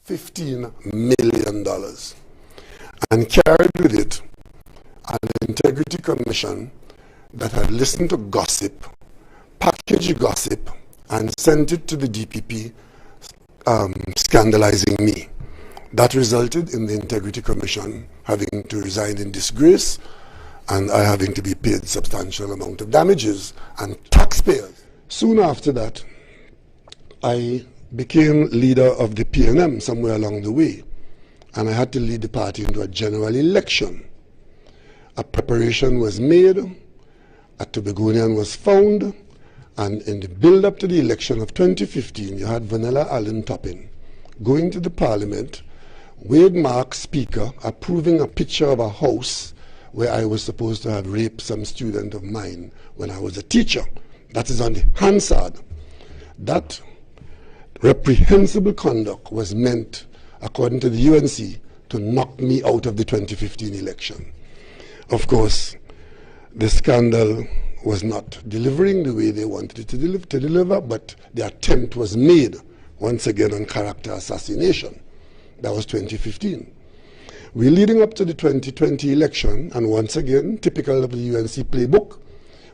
$15 million, and carried with it an integrity commission that had listened to gossip, packaged gossip, and sent it to the DPP, scandalizing me. That resulted in the integrity commission having to resign in disgrace, and I having to be paid substantial amount of damages, and taxpayers. Soon after that, I became leader of the PNM somewhere along the way, and I had to lead the party into a general election. A preparation was made, a Tobagonian was found, and in the build-up to the election of 2015, you had Vanilla Allen Toppin going to the parliament, Wade Mark Speaker approving a picture of a house where I was supposed to have raped some student of mine when I was a teacher. That is on the Hansard. That reprehensible conduct was meant, according to the UNC, to knock me out of the 2015 election. Of course, the scandal was not delivering the way they wanted it to deliver, but the attempt was made, once again, on character assassination. That was 2015. We're leading up to the 2020 election, and once again, typical of the UNC playbook,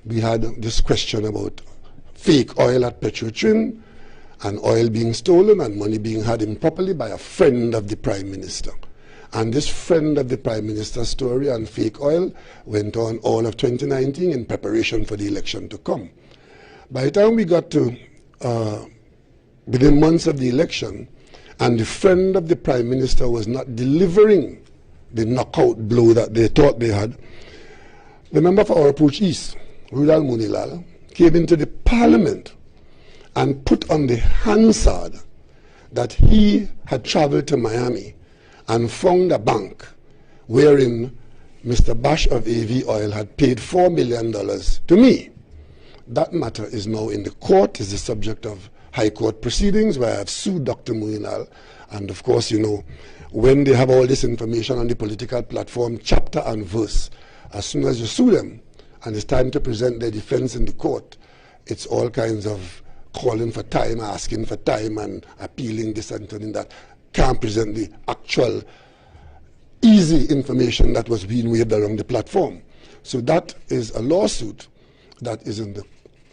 we had this question about fake oil at Petrotrin, and oil being stolen and money being had improperly by a friend of the Prime Minister. And this friend of the Prime Minister's story and fake oil went on all of 2019 in preparation for the election to come. By the time we got to within months of the election, and the friend of the Prime Minister was not delivering the knockout blow that they thought they had, the member for Orapooch East, Rudal Munilal, came into the Parliament and put on the Hansard that he had traveled to Miami and found a bank wherein Mr. Bash of AV Oil had paid $4 million to me. That matter is now in the court, is the subject of High Court proceedings where I have sued Dr. Muinal. And of course, you know, when they have all this information on the political platform, chapter and verse, as soon as you sue them and it's time to present their defense in the court, it's all kinds of calling for time, asking for time, and appealing this and turning that. Can't present the actual easy information that was being waved around the platform. So that is a lawsuit that is in the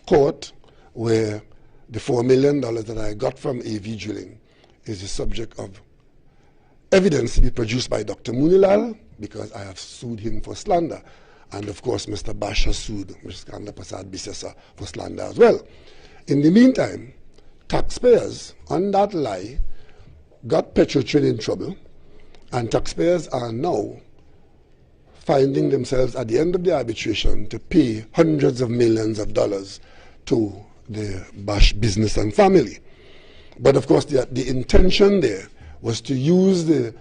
court where the $4 million that I got from AV Drilling is the subject of evidence to be produced by Dr. Munilal, because I have sued him for slander. And of course, Mr. Bash has sued Mr. Skanda Prasad Bisesa for slander as well. In the meantime, taxpayers on that lie got Petrotrin in trouble, and taxpayers are now finding themselves at the end of the arbitration to pay hundreds of millions of dollars to the Bash business and family. But of course, the intention there was to use the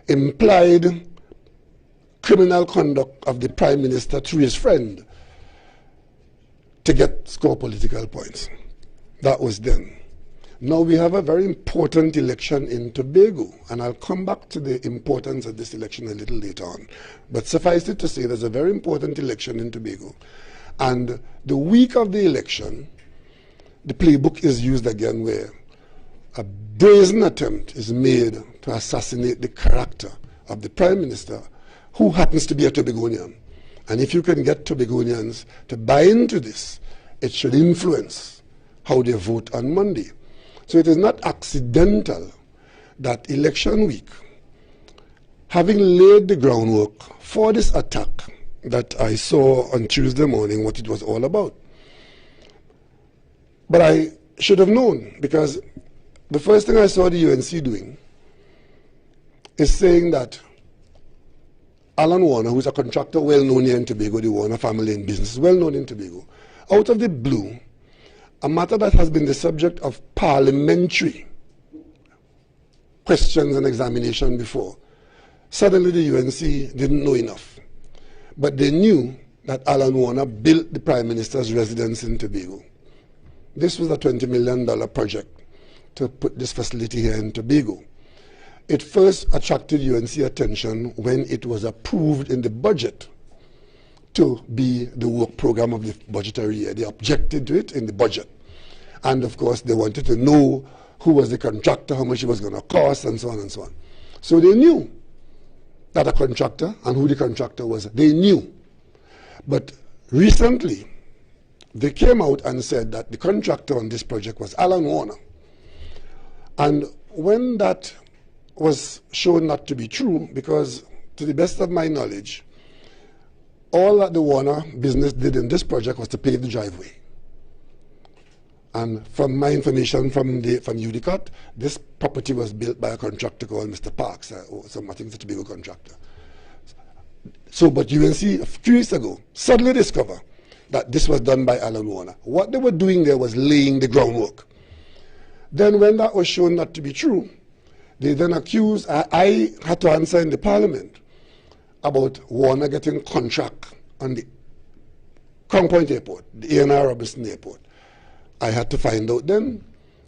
implied criminal conduct of the Prime Minister through his friend to score political points. That was then. Now we have a very important election in Tobago, and I'll come back to the importance of this election a little later on. But suffice it to say, there's a very important election in Tobago. And the week of the election, the playbook is used again where a brazen attempt is made to assassinate the character of the Prime Minister, who happens to be a Tobagonian. And if you can get Tobagonians to buy into this, it should influence how they vote on Monday. So it is not accidental that election week, having laid the groundwork for this attack that I saw on Tuesday morning, what it was all about. But I should have known, because the first thing I saw the UNC doing is saying that Alan Warner, who's a contractor well known here in Tobago, the Warner family in business, well known in Tobago, out of the blue, a matter that has been the subject of parliamentary questions and examination before. Suddenly the UNC didn't know enough. But they knew that Alan Warner built the Prime Minister's residence in Tobago. This was a $20 million project to put this facility here in Tobago. It first attracted UNC attention when it was approved in the budget to be the work program of the budgetary year. They objected to it in the budget. And of course, they wanted to know who was the contractor, how much it was going to cost, and so on and so on. So they knew that a contractor and who the contractor was. They knew. But recently, they came out and said that the contractor on this project was Alan Warner. And when that was shown not to be true, because to the best of my knowledge, all that the Warner business did in this project was to pave the driveway. And from my information from Untitled, this property was built by a contractor called Mr. Parks, I think it's a Tobago contractor. So, but UNC a few weeks ago suddenly discovered that this was done by Alan Warner. What they were doing there was laying the groundwork. Then when that was shown not to be true, they then accused, I had to answer in the parliament about Warner getting contract on the Crown Point Airport, the A&R Robinson Airport. I had to find out then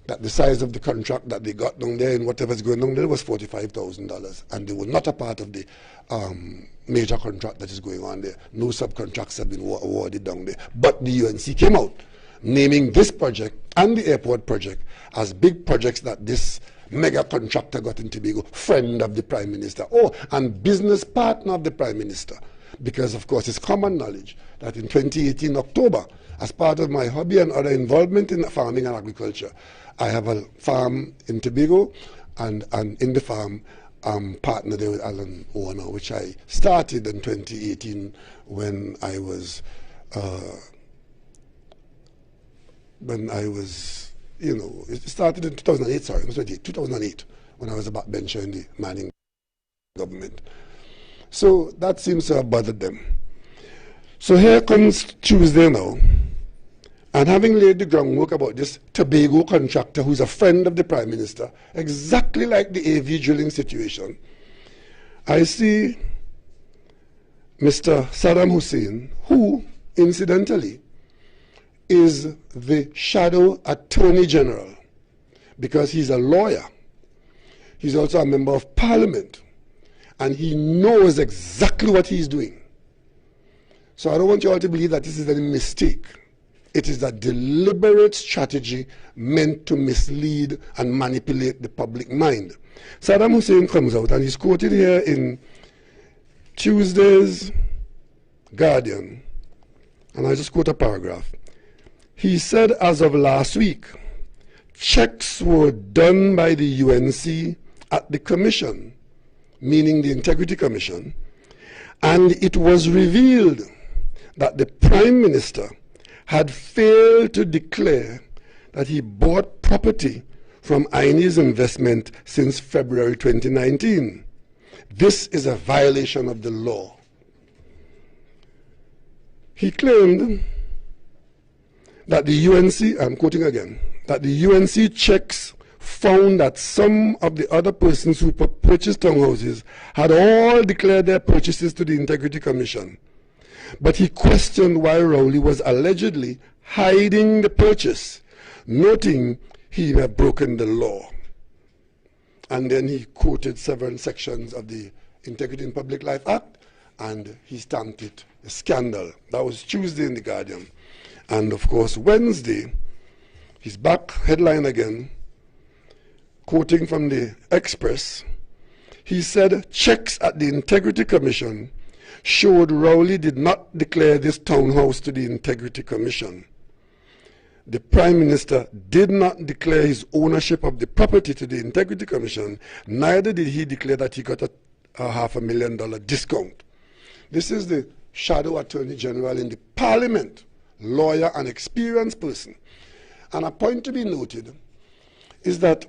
that the size of the contract that they got down there and whatever's going on there was $45,000, and they were not a part of the major contract that is going on there. No subcontracts have been awarded down there. But the UNC came out naming this project and the airport project as big projects that this mega contractor got in Tobago, friend of the Prime Minister, and business partner of the Prime Minister. Because, of course, it's common knowledge that in 2018 October, as part of my hobby and other involvement in farming and agriculture, I have a farm in Tobago, and in the farm, partnered there with Alan Warner, which I started in 2018 when I was, you know, it started in 2008, sorry, it was 2008, when I was a backbencher in the Manning government. So that seems to have bothered them. So here comes Tuesday now, and having laid the groundwork about this Tobago contractor who's a friend of the Prime Minister, exactly like the AV drilling situation, I see Mr. Saddam Hussein, who, incidentally, is the shadow attorney general, because he's a lawyer. He's also a member of parliament, and he knows exactly what he's doing. So I don't want you all to believe that this is any mistake. It is a deliberate strategy meant to mislead and manipulate the public mind. Saddam Hussein comes out, and he's quoted here in Tuesday's Guardian, and I just quote a paragraph. He said, as of last week, checks were done by the UNC at the commission, meaning the Integrity Commission, and it was revealed that the Prime Minister had failed to declare that he bought property from Aine's investment since February 2019. This is a violation of the law. He claimed that the UNC, I'm quoting again, that the UNC checks found that some of the other persons who purchased townhouses had all declared their purchases to the Integrity Commission. But he questioned why Rowley was allegedly hiding the purchase, noting he had broken the law. And then he quoted several sections of the Integrity in Public Life Act, and he stamped it a scandal. That was Tuesday in the Guardian. And of course, Wednesday, he's back, headline again, quoting from the Express. He said, checks at the Integrity Commission showed Rowley did not declare this townhouse to the Integrity Commission. The Prime Minister did not declare his ownership of the property to the Integrity Commission, neither did he declare that he got a $500,000 discount. This is the Shadow Attorney General in the Parliament, lawyer and experienced person. And a point to be noted is that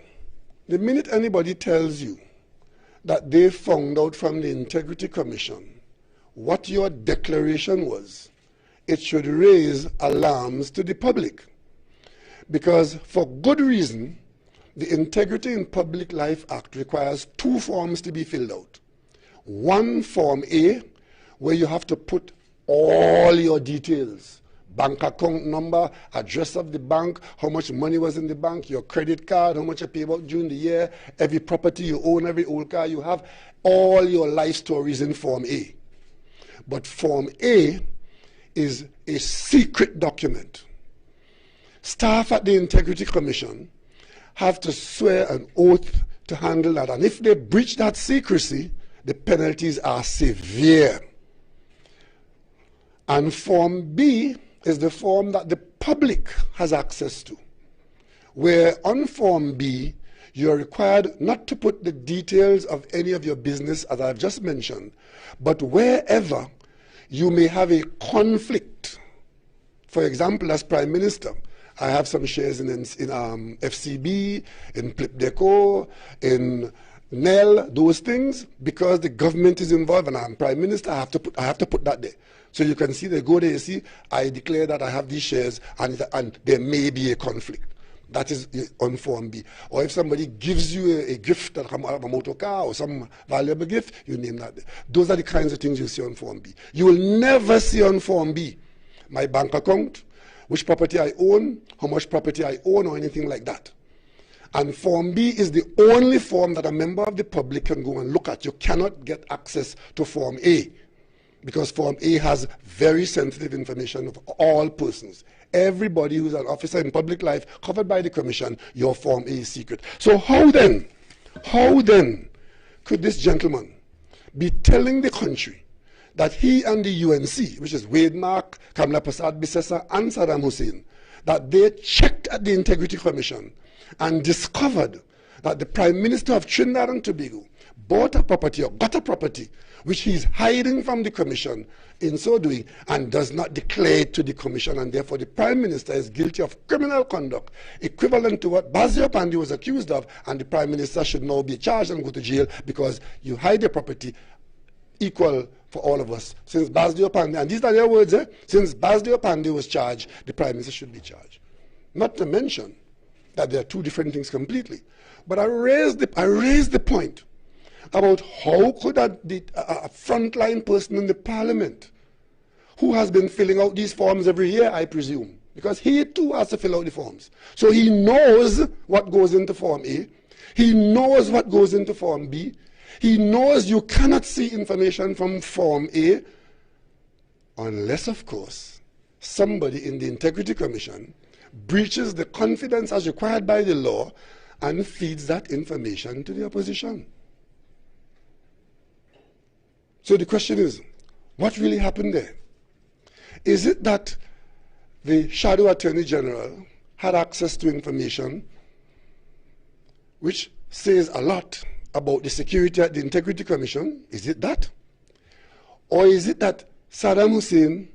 the minute anybody tells you that they found out from the Integrity Commission what your declaration was, it should raise alarms to the public. Because for good reason, the Integrity in Public Life Act requires two forms to be filled out. One, Form A, where you have to put all your details, bank account number, address of the bank, how much money was in the bank, your credit card, how much you pay about during the year, every property you own, every old car you have, all your life stories in Form A. But Form A is a secret document. Staff at the Integrity Commission have to swear an oath to handle that. And if they breach that secrecy, the penalties are severe. And Form B is the form that the public has access to, where on Form B, you're required not to put the details of any of your business, as I've just mentioned, but wherever you may have a conflict. For example, as Prime Minister, I have some shares in FCB, in Plipdeco, in NEL, those things, because the government is involved and I'm Prime Minister, I have to put that there. So you can see, they go there, you see, I declare that I have these shares and there may be a conflict. That is on Form B. Or if somebody gives you a gift, a motor car or some valuable gift, you name that there. Those are the kinds of things you see on Form B. You will never see on Form B my bank account, which property I own, how much property I own, or anything like that. And Form B is the only form that a member of the public can go and look at. You cannot get access to Form A, because Form A has very sensitive information of all persons. Everybody who's an officer in public life covered by the Commission, your Form A is secret. So how then could this gentleman be telling the country that he and the UNC, which is Wade Mark, Kamla Prasad Bissessa, and Saddam Hussein, that they checked at the Integrity Commission and discovered that the Prime Minister of Trinidad and Tobago bought a property or got a property which he's hiding from the Commission in so doing and does not declare it to the Commission, and therefore the Prime Minister is guilty of criminal conduct equivalent to what Basil Pandey was accused of, and the Prime Minister should now be charged and go to jail because you hide a property equal for all of us. Since Basil Pandey, and these are their words, since Basil Pandey was charged, the Prime Minister should be charged. Not to mention that they are two different things completely. But I raised the point about how could a frontline person in the Parliament, who has been filling out these forms every year, I presume, because he too has to fill out the forms. So he knows what goes into Form A, he knows what goes into Form B, he knows you cannot see information from Form A unless, of course, somebody in the Integrity Commission breaches the confidence as required by the law and feeds that information to the opposition. So the question is, what really happened there? Is it that the Shadow Attorney General had access to information which says a lot about the security at the Integrity Commission? Is it that? Or is it that Saddam Hussein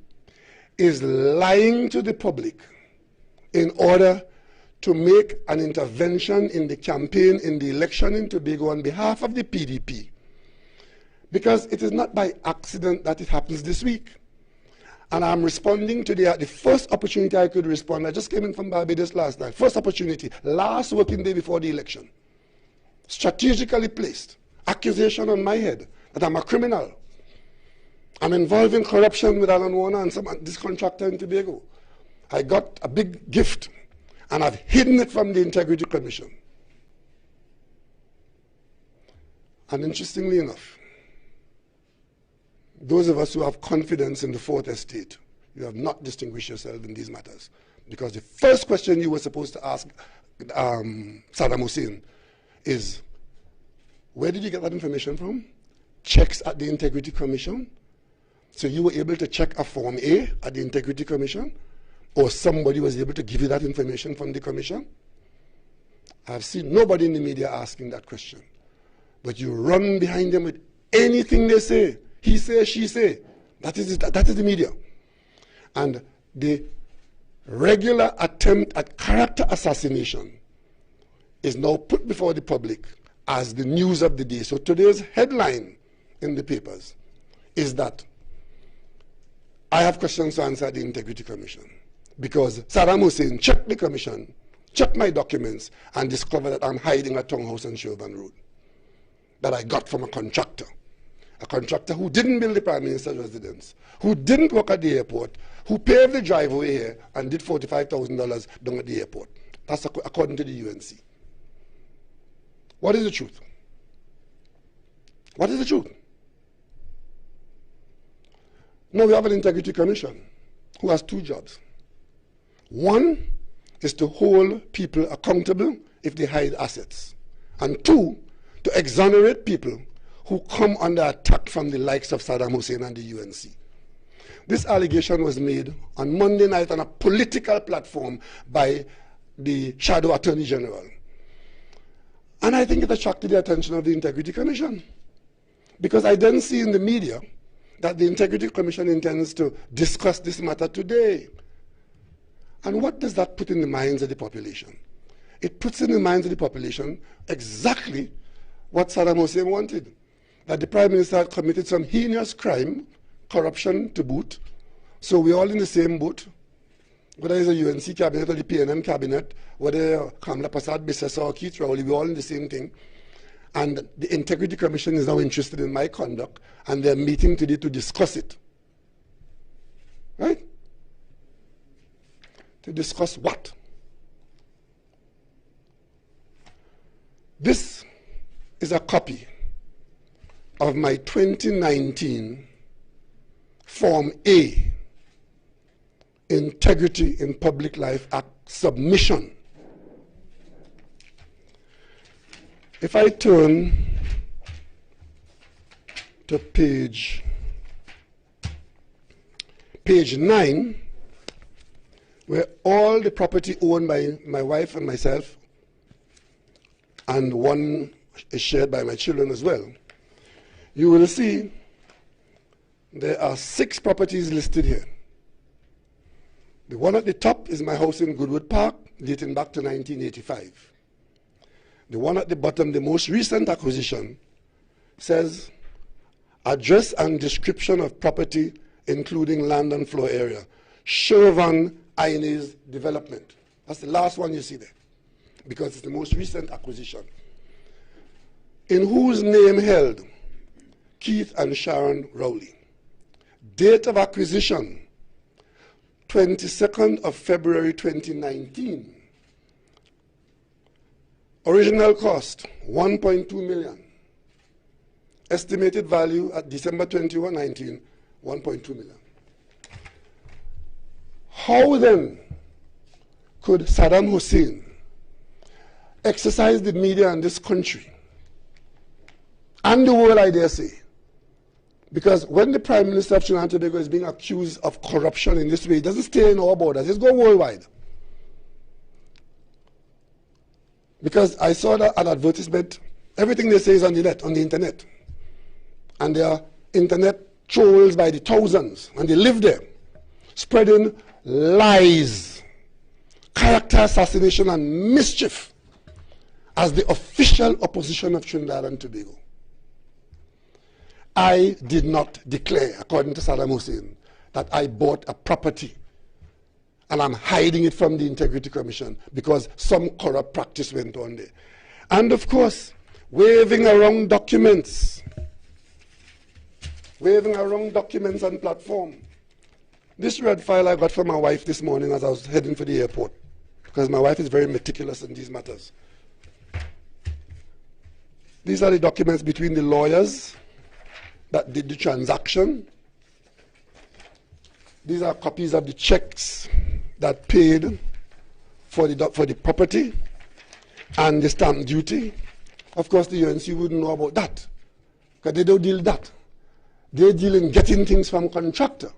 is lying to the public in order to make an intervention in the campaign, in the election in Tobago on behalf of the PDP? Because it is not by accident that it happens this week. And I'm responding today at the first opportunity I could respond. I just came in from Barbados last night. First opportunity, last working day before the election. Strategically placed. Accusation on my head that I'm a criminal. I'm involved in corruption with Alan Warner and this contractor in Tobago. I got a big gift and I've hidden it from the Integrity Commission. And interestingly enough, those of us who have confidence in the Fourth Estate, you have not distinguished yourself in these matters. Because the first question you were supposed to ask Saddam Hussein is, where did you get that information from? Checks at the Integrity Commission? So you were able to check a Form A at the Integrity Commission? Or somebody was able to give you that information from the Commission? I've seen nobody in the media asking that question. But you run behind them with anything they say. He say, she say. That is the media. And the regular attempt at character assassination is now put before the public as the news of the day. So today's headline in the papers is that I have questions to answer at the Integrity Commission because Saddam Hussein checked the commission, checked my documents, and discovered that I'm hiding a townhouse on Sherburn Road that I got from a contractor who didn't build the Prime Minister's residence, who didn't work at the airport, who paved the driveway here and did $45,000 down at the airport. That's according to the UNC. What is the truth? What is the truth? Now we have an Integrity Commission who has two jobs. One is to hold people accountable if they hide assets. And two, to exonerate people who come under attack from the likes of Saddam Hussein and the UNC. This allegation was made on Monday night on a political platform by the Shadow Attorney General. And I think it attracted the attention of the Integrity Commission. Because I then see in the media that the Integrity Commission intends to discuss this matter today. And what does that put in the minds of the population? It puts in the minds of the population exactly what Saddam Hussein wanted. That the Prime Minister had committed some heinous crime, corruption to boot. So we're all in the same boat. Whether it's a UNC cabinet or the PNM cabinet, whether Kamla Prasad, Bissessa or Keith Rowley, we're all in the same thing. And the Integrity Commission is now interested in my conduct, and they're meeting today to discuss it. Right? To discuss what? This is a copy of my 2019 Form A Integrity in Public Life Act submission. If I turn to page 9, where all the property owned by my wife and myself, and one is shared by my children as well, you will see there are 6 properties listed here. The one at the top is my house in Goodwood Park, dating back to 1985. The one at the bottom, the most recent acquisition, says address and description of property, including land and floor area. Shervan Inez Development. That's the last one you see there, because it's the most recent acquisition. In whose name held? Keith and Sharon Rowley. Date of acquisition, 22nd of February 2019. Original cost, 1.2 million. Estimated value at December 21, 19, 1.2 million. How then could Saddam Hussein exercise the media in this country and the world, I dare say? Because when the Prime Minister of Trinidad and Tobago is being accused of corruption in this way, it doesn't stay in our borders, it's going worldwide. Because I saw that an advertisement, everything they say is on the net, on the internet. And there are internet trolls by the thousands, and they live there, spreading lies, character assassination, and mischief as the official opposition of Trinidad and Tobago. I did not declare, according to Saddam Hussein, that I bought a property and I'm hiding it from the Integrity Commission because some corrupt practice went on there. And of course, waving around documents on platform. This red file I got from my wife this morning as I was heading for the airport, because my wife is very meticulous in these matters. These are the documents between the lawyers that did the transaction. These are copies of the checks that paid for the property and the stamp duty. Of course, the UNC wouldn't know about that, because they don't deal with that. They deal in getting things from contractor.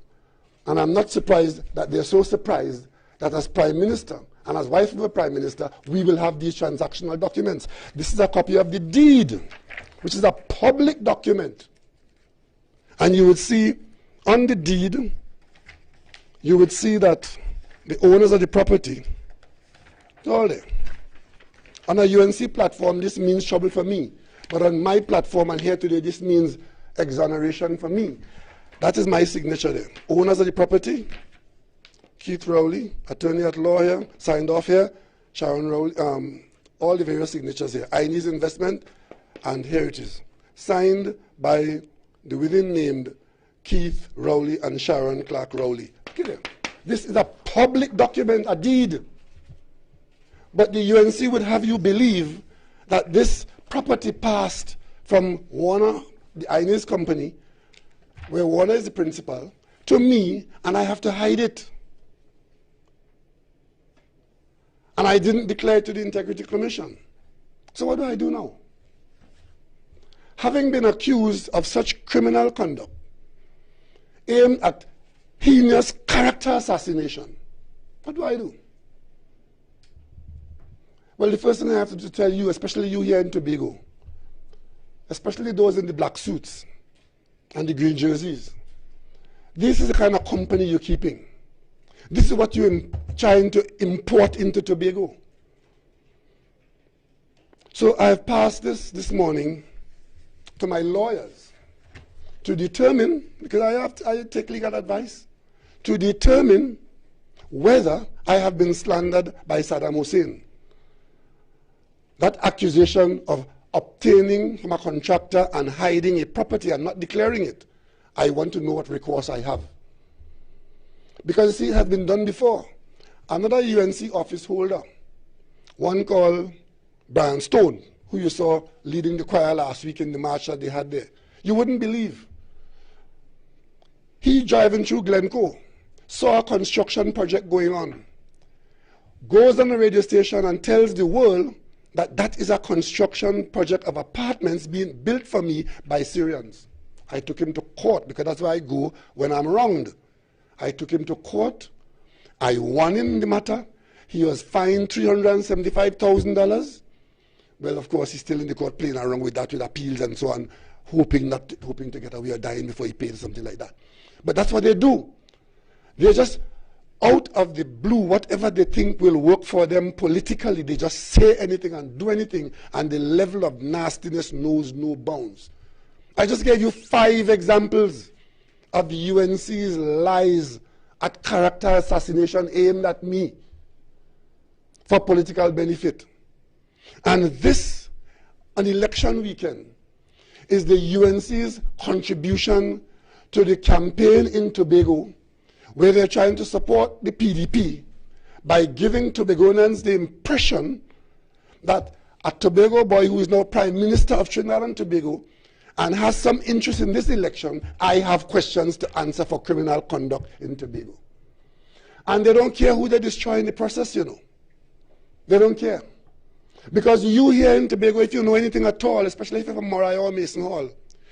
And I'm not surprised that they're so surprised that as Prime Minister and as wife of a Prime Minister, we will have these transactional documents. This is a copy of the deed, which is a public document. And you would see on the deed, you would see that the owners of the property, all there. On a UNC platform, this means trouble for me. But on my platform and here today, this means exoneration for me. That is my signature there. Owners of the property, Keith Rowley, attorney at law here, signed off here, Sharon Rowley, all the various signatures here. Inez Investment, and here it is. Signed by the within named Keith Rowley and Sharon Clark Rowley. Okay, this is a public document, a deed. But the UNC would have you believe that this property passed from Warner, the Inez company, where Warner is the principal, to me, and I have to hide it. And I didn't declare it to the Integrity Commission. So what do I do now? Having been accused of such criminal conduct aimed at heinous character assassination, what do I do? Well, the first thing I have to tell you, especially you here in Tobago, especially those in the black suits and the green jerseys, this is the kind of company you're keeping. This is what you're trying to import into Tobago. So I've passed this morning to my lawyers to determine, because I take legal advice, to determine whether I have been slandered by Saddam Hussein. That accusation of obtaining from a contractor and hiding a property and not declaring it, I want to know what recourse I have. Because, you see, it has been done before. Another UNC office holder, one called Brian Stone, who you saw leading the choir last week in the march that they had there. You wouldn't believe. He, driving through Glencoe, saw a construction project going on, goes on the radio station and tells the world that that is a construction project of apartments being built for me by Syrians. I took him to court, because that's where I go when I'm wronged. I took him to court. I won him the matter. He was fined $375,000. Well, of course, he's still in the court playing around with that, with appeals and so on, hoping to get away or dying before he pays, something like that. But that's what they do. They're just out of the blue, whatever they think will work for them politically, they just say anything and do anything, and the level of nastiness knows no bounds. I just gave you 5 examples of the UNC's lies at character assassination aimed at me for political benefit. And this, on election weekend, is the UNC's contribution to the campaign in Tobago, where they're trying to support the PDP by giving Tobagonians the impression that a Tobago boy who is now Prime Minister of Trinidad and Tobago and has some interest in this election, I have questions to answer for criminal conduct in Tobago. And they don't care who they destroy in the process, you know. They don't care. Because you here in Tobago, if you know anything at all, especially if you're from Moriah or Mason Hall,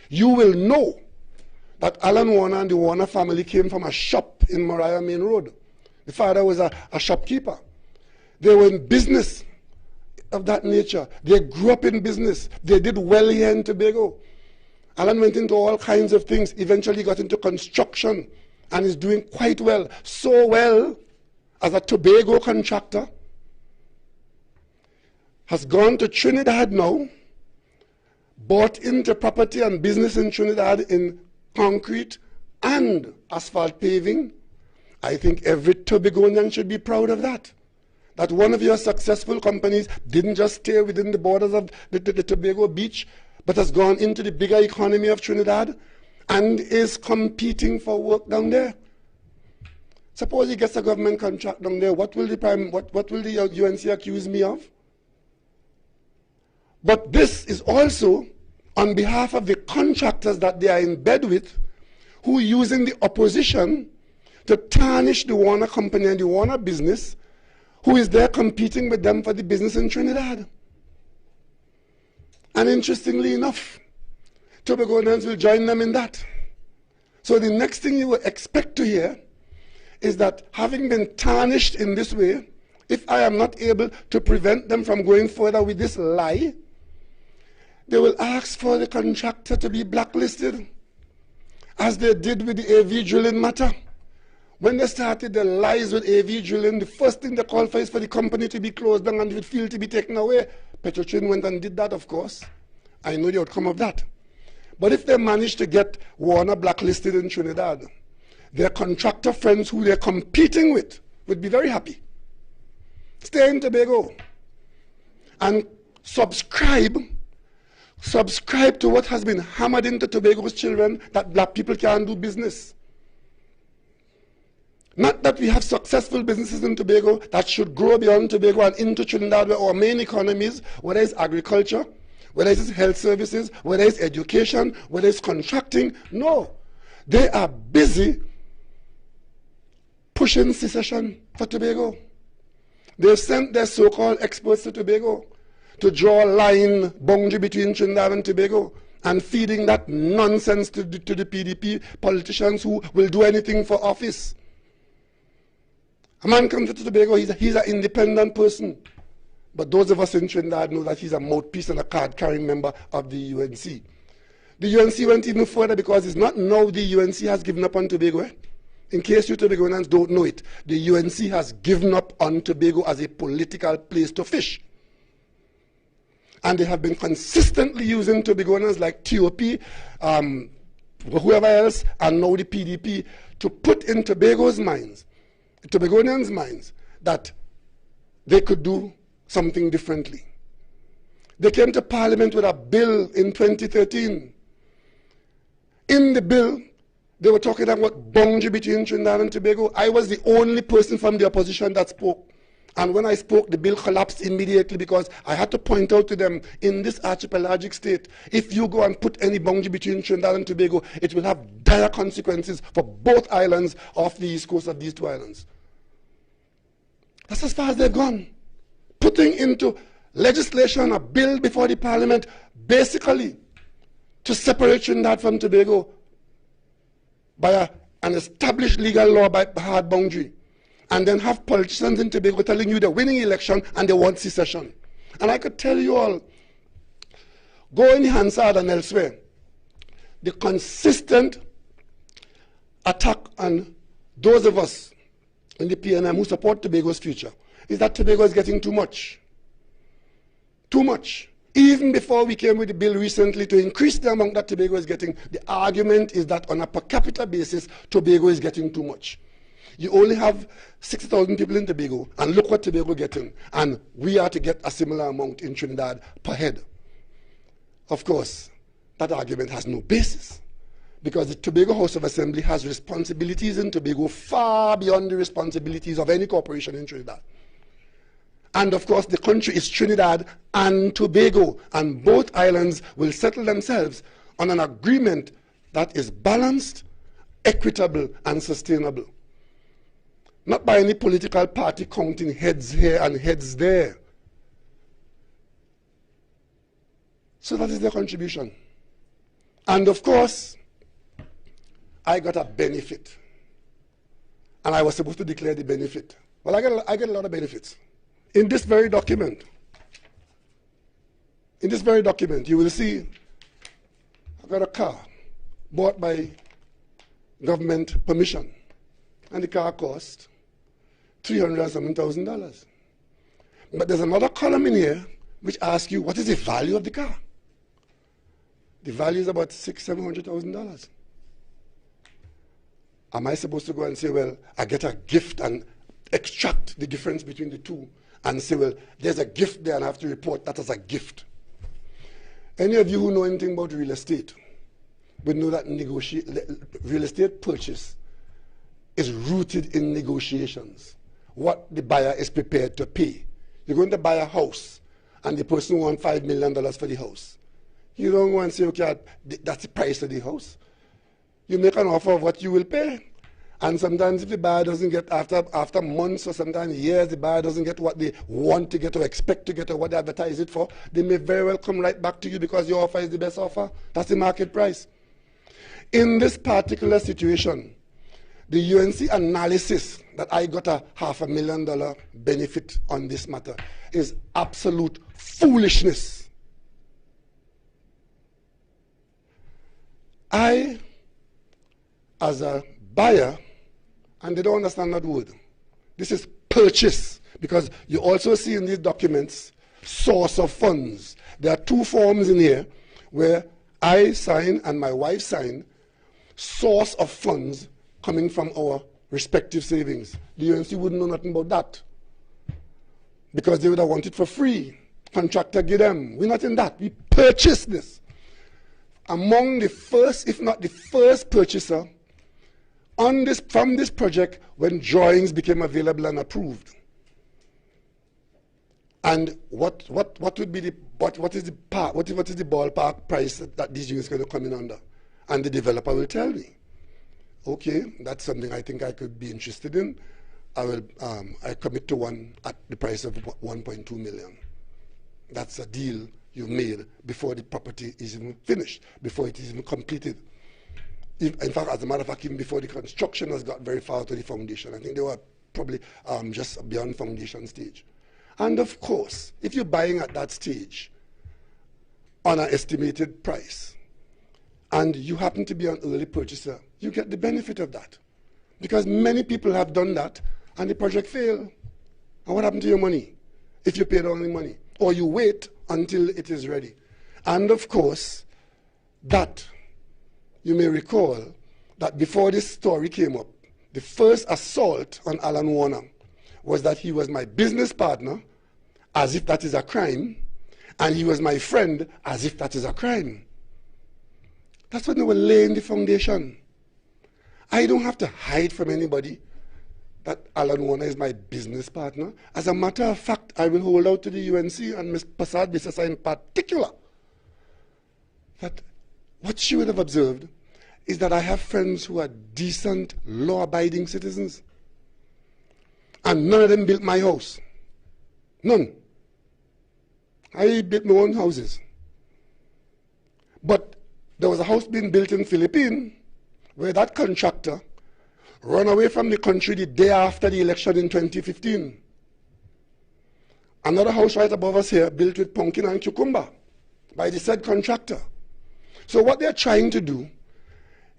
you will know that Alan Warner and the Warner family came from a shop in Moriah Main Road. The father was a shopkeeper. They were in business of that nature. They grew up in business. They did well here in Tobago. Alan went into all kinds of things, eventually got into construction and is doing quite well. So well as a Tobago contractor, has gone to Trinidad now, bought into property and business in Trinidad in concrete and asphalt paving. I think every Tobagonian should be proud of that. That one of your successful companies didn't just stay within the borders of the Tobago beach, but has gone into the bigger economy of Trinidad and is competing for work down there. Suppose he gets a government contract down there, what will the UNC accuse me of? But this is also on behalf of the contractors that they are in bed with, who are using the opposition to tarnish the Warner company and the Warner business, who is there competing with them for the business in Trinidad. And interestingly enough, Tobagonians will join them in that. So the next thing you will expect to hear is that, having been tarnished in this way, if I am not able to prevent them from going further with this lie, they will ask for the contractor to be blacklisted, as they did with the AV drilling matter. When they started the lies with AV drilling, the first thing they called for is for the company to be closed down and the field to be taken away. Petrotrin went and did that, of course. I know the outcome of that. But if they manage to get Warner blacklisted in Trinidad, their contractor friends who they're competing with would be very happy. Stay in Tobago and subscribe to what has been hammered into Tobago's children, that black people can't do business. Not that we have successful businesses in Tobago that should grow beyond Tobago and into Trinidad, where our main economies, whether it's agriculture, whether it's health services, whether it's education, whether it's contracting. No, they are busy pushing secession for Tobago. They've sent their so-called experts to Tobago to draw a line boundary between Trinidad and Tobago and feeding that nonsense to the PDP politicians who will do anything for office. A man comes to Tobago, he's an independent person. But those of us in Trinidad know that he's a mouthpiece and a card-carrying member of the UNC. The UNC went even further because it's not now the UNC has given up on Tobago. Eh? In case you Tobagoans don't know it, the UNC has given up on Tobago as a political place to fish. And they have been consistently using Tobagoans like TOP, whoever else, and now the PDP to put in Tobago's minds, Tobagonians' minds, that they could do something differently. They came to Parliament with a bill in 2013. In the bill, they were talking about boundary between Trinidad and Tobago. I was the only person from the opposition that spoke. And when I spoke, the bill collapsed immediately because I had to point out to them, in this archipelagic state, if you go and put any boundary between Trinidad and Tobago, it will have dire consequences for both islands off the east coast of these two islands. That's as far as they've gone. Putting into legislation a bill before the Parliament, basically to separate Trinidad from Tobago by an established legal law by hard boundary. And then have politicians in Tobago telling you they're winning election and they want secession. And I could tell you all, go in Hansard and elsewhere, the consistent attack on those of us in the PNM who support Tobago's future is that Tobago is getting too much. Too much. Even before we came with the bill recently to increase the amount that Tobago is getting, the argument is that on a per capita basis, Tobago is getting too much. You only have 60,000 people in Tobago, and look what Tobago is getting. And we are to get a similar amount in Trinidad per head. Of course, that argument has no basis, because the Tobago House of Assembly has responsibilities in Tobago far beyond the responsibilities of any corporation in Trinidad. And of course, the country is Trinidad and Tobago, and both islands will settle themselves on an agreement that is balanced, equitable, and sustainable. Not by any political party counting heads here and heads there. So that is their contribution. And of course, I got a benefit. And I was supposed to declare the benefit. Well, I get a lot of benefits. In this very document, you will see I got a car bought by government permission. And the car cost $300,000. But there's another column in here which asks you, what is the value of the car? The value is about $600,000-$700,000. Am I supposed to go and say, well, I get a gift and extract the difference between the two and say, well, there's a gift there and I have to report that as a gift? Any of you who know anything about real estate would know that real estate purchase is rooted in negotiations. What the buyer is prepared to pay. You're going to buy a house, and the person wants $5 million for the house. You don't go and say, okay, that's the price of the house. You make an offer of what you will pay. And sometimes if the buyer doesn't get, after months or sometimes years, the buyer doesn't get what they want to get or expect to get or what they advertise it for, they may very well come right back to you because your offer is the best offer. That's the market price. In this particular situation, the UNC analysis that I got a $500,000 benefit on this matter is absolute foolishness. I, as a buyer, and they don't understand that word, this is purchase, because you also see in these documents source of funds. There are two forms in here where I sign and my wife sign source of funds coming from our respective savings. The UNC wouldn't know nothing about that because they would have wanted for free. Contractor give them. We're not in that. We purchased this. Among the first, if not the first purchaser on this, from this project when drawings became available and approved. And what would be the what is the ballpark price that these units are going to come in under? And the developer will tell me. Okay, that's something I think I could be interested in. I commit to one at the price of 1.2 million. That's a deal you've made before the property is even finished, before it is even completed. In fact, as a matter of fact, even before the construction has got very far to the foundation. I think they were probably just beyond foundation stage. And of course, if you're buying at that stage on an estimated price, and you happen to be an early purchaser, you get the benefit of that. Because many people have done that, and the project failed. And what happened to your money if you paid only money? Or you wait until it is ready. And of course, that, you may recall, that before this story came up, the first assault on Alan Warner was that he was my business partner, as if that is a crime, and he was my friend, as if that is a crime. That's when they were laying the foundation. I don't have to hide from anybody that Alan Warner is my business partner. As a matter of fact, I will hold out to the UNC and Ms. Prasad Bisasa in particular, that what she would have observed is that I have friends who are decent, law-abiding citizens. And none of them built my house. None. I built my own houses. But there was a house being built in the Philippines where that contractor ran away from the country the day after the election in 2015. Another house right above us here built with pumpkin and cucumber by the said contractor. So what they're trying to do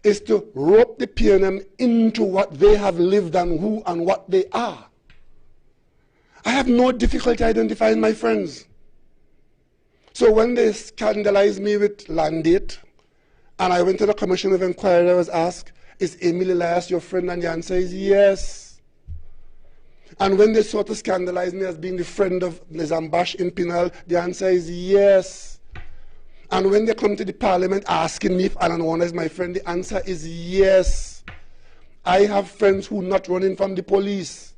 is to rope the P&M into what they have lived and who and what they are. I have no difficulty identifying my friends. So when they scandalized me with land date, and I went to the Commission of Inquiry, I was asked, is Emil Elias your friend? And the answer is yes. And when they sought to scandalize me as being the friend of Nizambash in Pinal, the answer is yes. And when they come to the parliament asking me if Alan Warner is my friend, the answer is yes. I have friends who are not running from the police.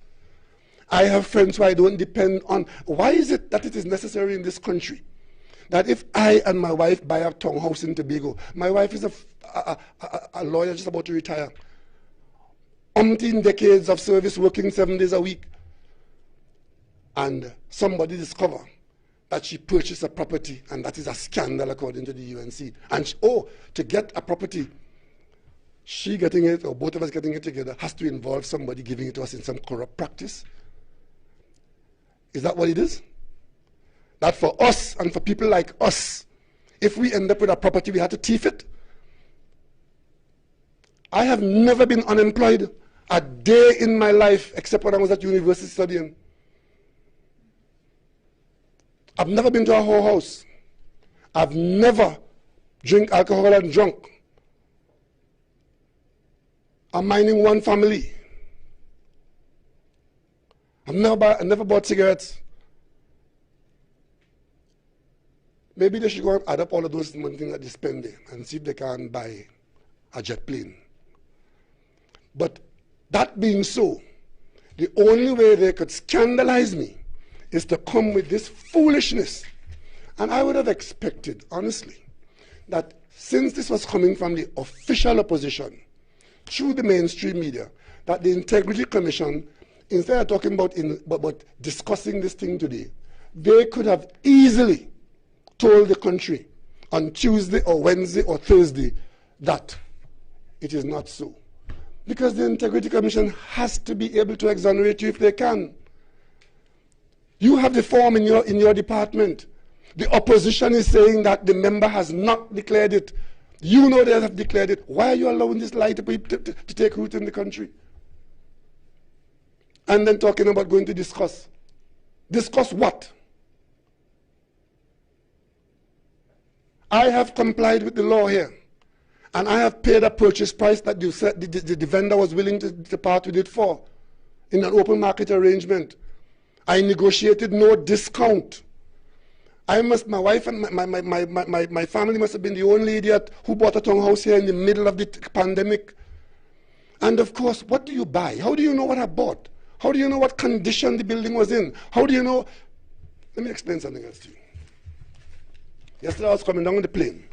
I have friends who I don't depend on. Why is it that it is necessary in this country that if I and my wife buy a townhouse in Tobago, my wife is a lawyer just about to retire, umpteen decades of service working 7 days a week, and somebody discover that she purchased a property, and that is a scandal according to the UNC. And to get a property, she getting it, or both of us getting it together, has to involve somebody giving it to us in some corrupt practice. Is that what it is? That for us, and for people like us, if we end up with a property, we have to thief it? I have never been unemployed a day in my life, except when I was at university studying. I've never been to a whorehouse. I've never drank alcohol and drunk. I'm minding one family. I've never bought cigarettes. Maybe they should go and add up all of those money that they spend there and see if they can buy a jet plane. But that being so, the only way they could scandalize me is to come with this foolishness. And I would have expected, honestly, that since this was coming from the official opposition through the mainstream media, that the Integrity Commission, instead of talking about discussing this thing today, they could have easily told the country on Tuesday or Wednesday or Thursday that it is not so. Because the Integrity Commission has to be able to exonerate you if they can. You have the form in your department. The opposition is saying that the member has not declared it. You know they have declared it. Why are you allowing this lie to take root in the country? And then talking about going to discuss. Discuss what? I have complied with the law here. And I have paid a purchase price that you said the vendor was willing to part with it for in an open market arrangement. I negotiated no discount. My wife and my family must have been the only idiot who bought a townhouse here in the middle of the pandemic. And of course, what do you buy? How do you know what I bought? How do you know what condition the building was in? How do you know? Let me explain something else to you. Yesterday I was coming down on the plane.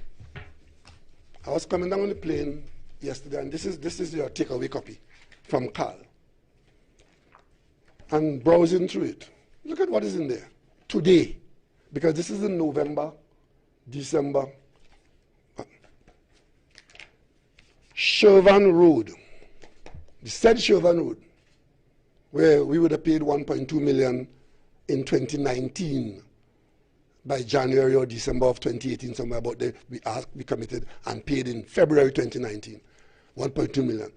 I was coming down on the plane yesterday, and this is your takeaway copy from Carl. and browsing through it, look at what is in there today, because this is in November, December. Chauvin Road, the said Chauvin Road, where we would have paid 1.2 million in 2019 by January or December of 2018, somewhere about there, we committed and paid in February 2019, 1.2 million.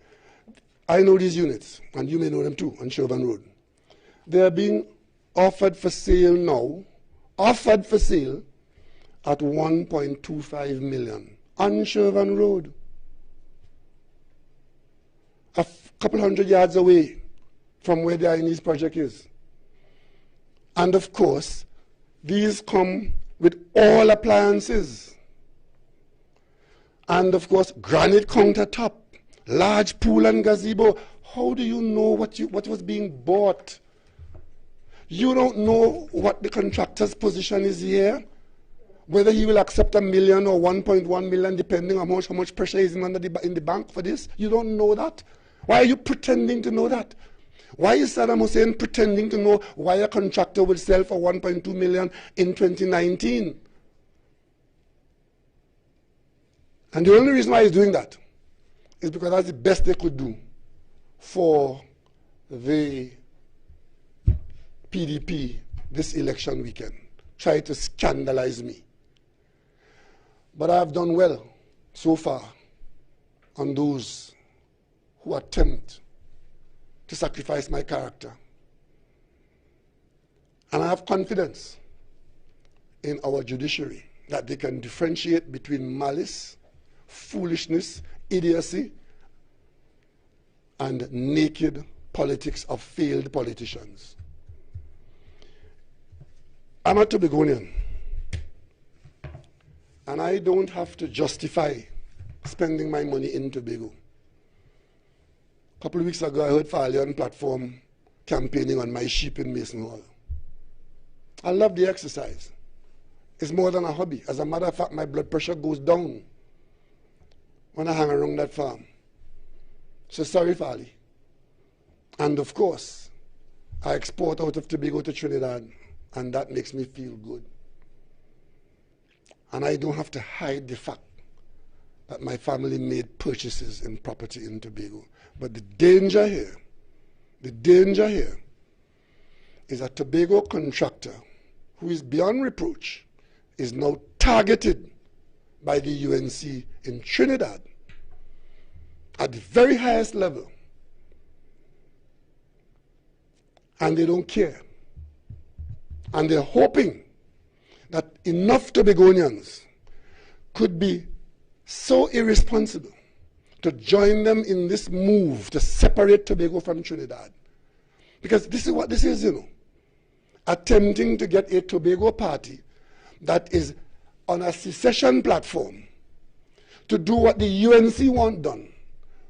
I know these units, and you may know them too, on Chauvin Road. They are being offered for sale now, offered for sale at 1.25 million on Chauvin Road. A couple hundred yards away from where the Ioannis project is. And of course, these come with all appliances. And of course, granite countertop, large pool and gazebo. How do you know what was being bought? You don't know what the contractor's position is here, whether he will accept $1 million or 1.1 million, depending on how much pressure is in the bank for this. You don't know that. Why are you pretending to know that? Why is Saddam Hussein pretending to know why a contractor will sell for 1.2 million in 2019? And the only reason why he's doing that is because that's the best they could do for the PDP this election weekend. Try to scandalize me. But I've done well so far on those who attempt to sacrifice my character. And I have confidence in our judiciary that they can differentiate between malice, foolishness, idiocy, and naked politics of failed politicians. I'm a Tobagonian, and I don't have to justify spending my money in Tobago. A couple of weeks ago, I heard Farley on platform campaigning on my sheep in Mason Hall. I love the exercise. It's more than a hobby. As a matter of fact, my blood pressure goes down when I hang around that farm. So sorry, Farley. And of course, I export out of Tobago to Trinidad, and that makes me feel good. And I don't have to hide the fact that my family made purchases in property in Tobago. But the danger here is a Tobago contractor who is beyond reproach is now targeted by the UNC in Trinidad at the very highest level. And they don't care. And they're hoping that enough Tobagonians could be so irresponsible to join them in this move to separate Tobago from Trinidad. Because this is what this is, you know. Attempting to get a Tobago party that is on a secession platform to do what the UNC want done,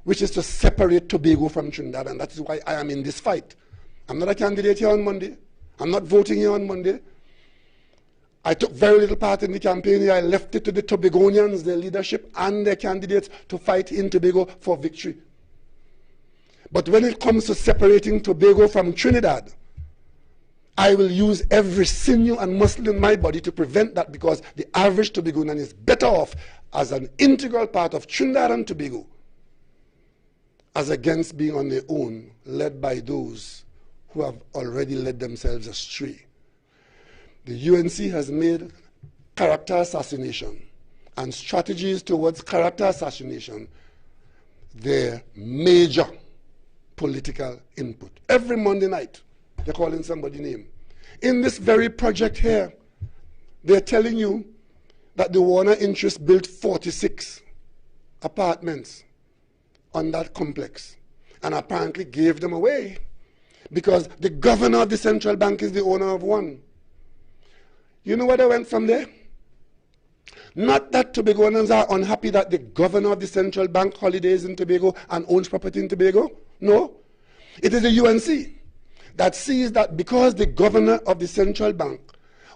which is to separate Tobago from Trinidad. And that's why I am in this fight. I'm not a candidate here on Monday. I'm not voting here on Monday. I took very little part in the campaign here. I left it to the Tobagonians, their leadership, and their candidates to fight in Tobago for victory. But when it comes to separating Tobago from Trinidad, I will use every sinew and muscle in my body to prevent that, because the average Tobagonian is better off as an integral part of Trinidad and Tobago as against being on their own, led by those who have already led themselves astray. The UNC has made character assassination and strategies towards character assassination their major political input. Every Monday night, they're calling somebody's name. In this very project here, they're telling you that the Warner interest built 46 apartments on that complex and apparently gave them away because the governor of the central bank is the owner of one. You know where they went from there? Not that Tobagoans are unhappy that the governor of the central bank holidays in Tobago and owns property in Tobago. No. It is the UNC that sees that because the governor of the central bank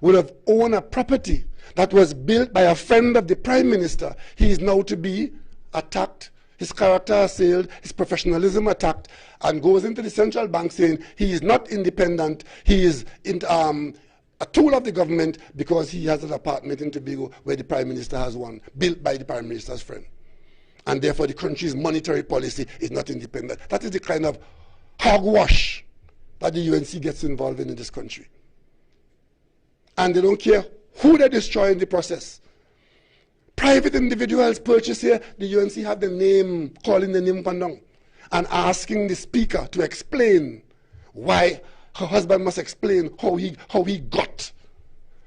would have owned a property that was built by a friend of the prime minister, he is now to be attacked, his character assailed, his professionalism attacked, and goes into the central bank saying he is not independent, he is a tool of the government because he has an apartment in Tobago where the Prime Minister has one, built by the Prime Minister's friend. And therefore the country's monetary policy is not independent. That is the kind of hogwash that the UNC gets involved in this country. And they don't care who they destroy in the process. Private individuals purchase here, the UNC have the name, calling the name Pandong, and asking the speaker to explain why her husband must explain how he got.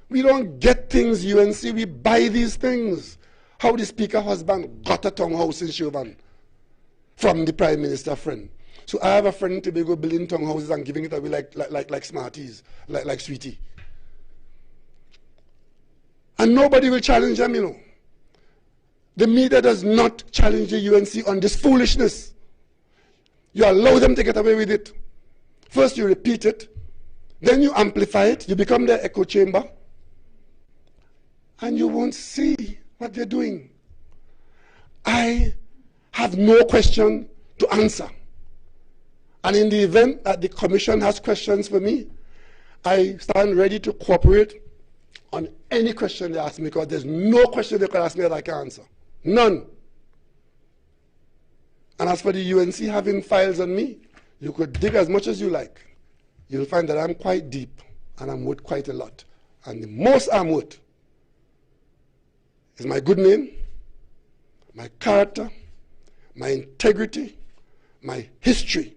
We don't get things, UNC, we buy these things. How the speaker husband got a townhouse in Chauvin from the Prime Minister friend. So I have a friend in Tobago building townhouses and giving it away like Smarties, like Sweetie. And nobody will challenge them, you know. The media does not challenge the UNC on this foolishness. You allow them to get away with it. First you repeat it, then you amplify it, you become their echo chamber, and you won't see what they're doing. I have no question to answer. And in the event that the commission has questions for me, I stand ready to cooperate on any question they ask me, because there's no question they can ask me that I can answer. None. And as for the UNC having files on me, you could dig as much as you like. You'll find that I'm quite deep and I'm worth quite a lot. And the most I'm worth is my good name, my character, my integrity, my history,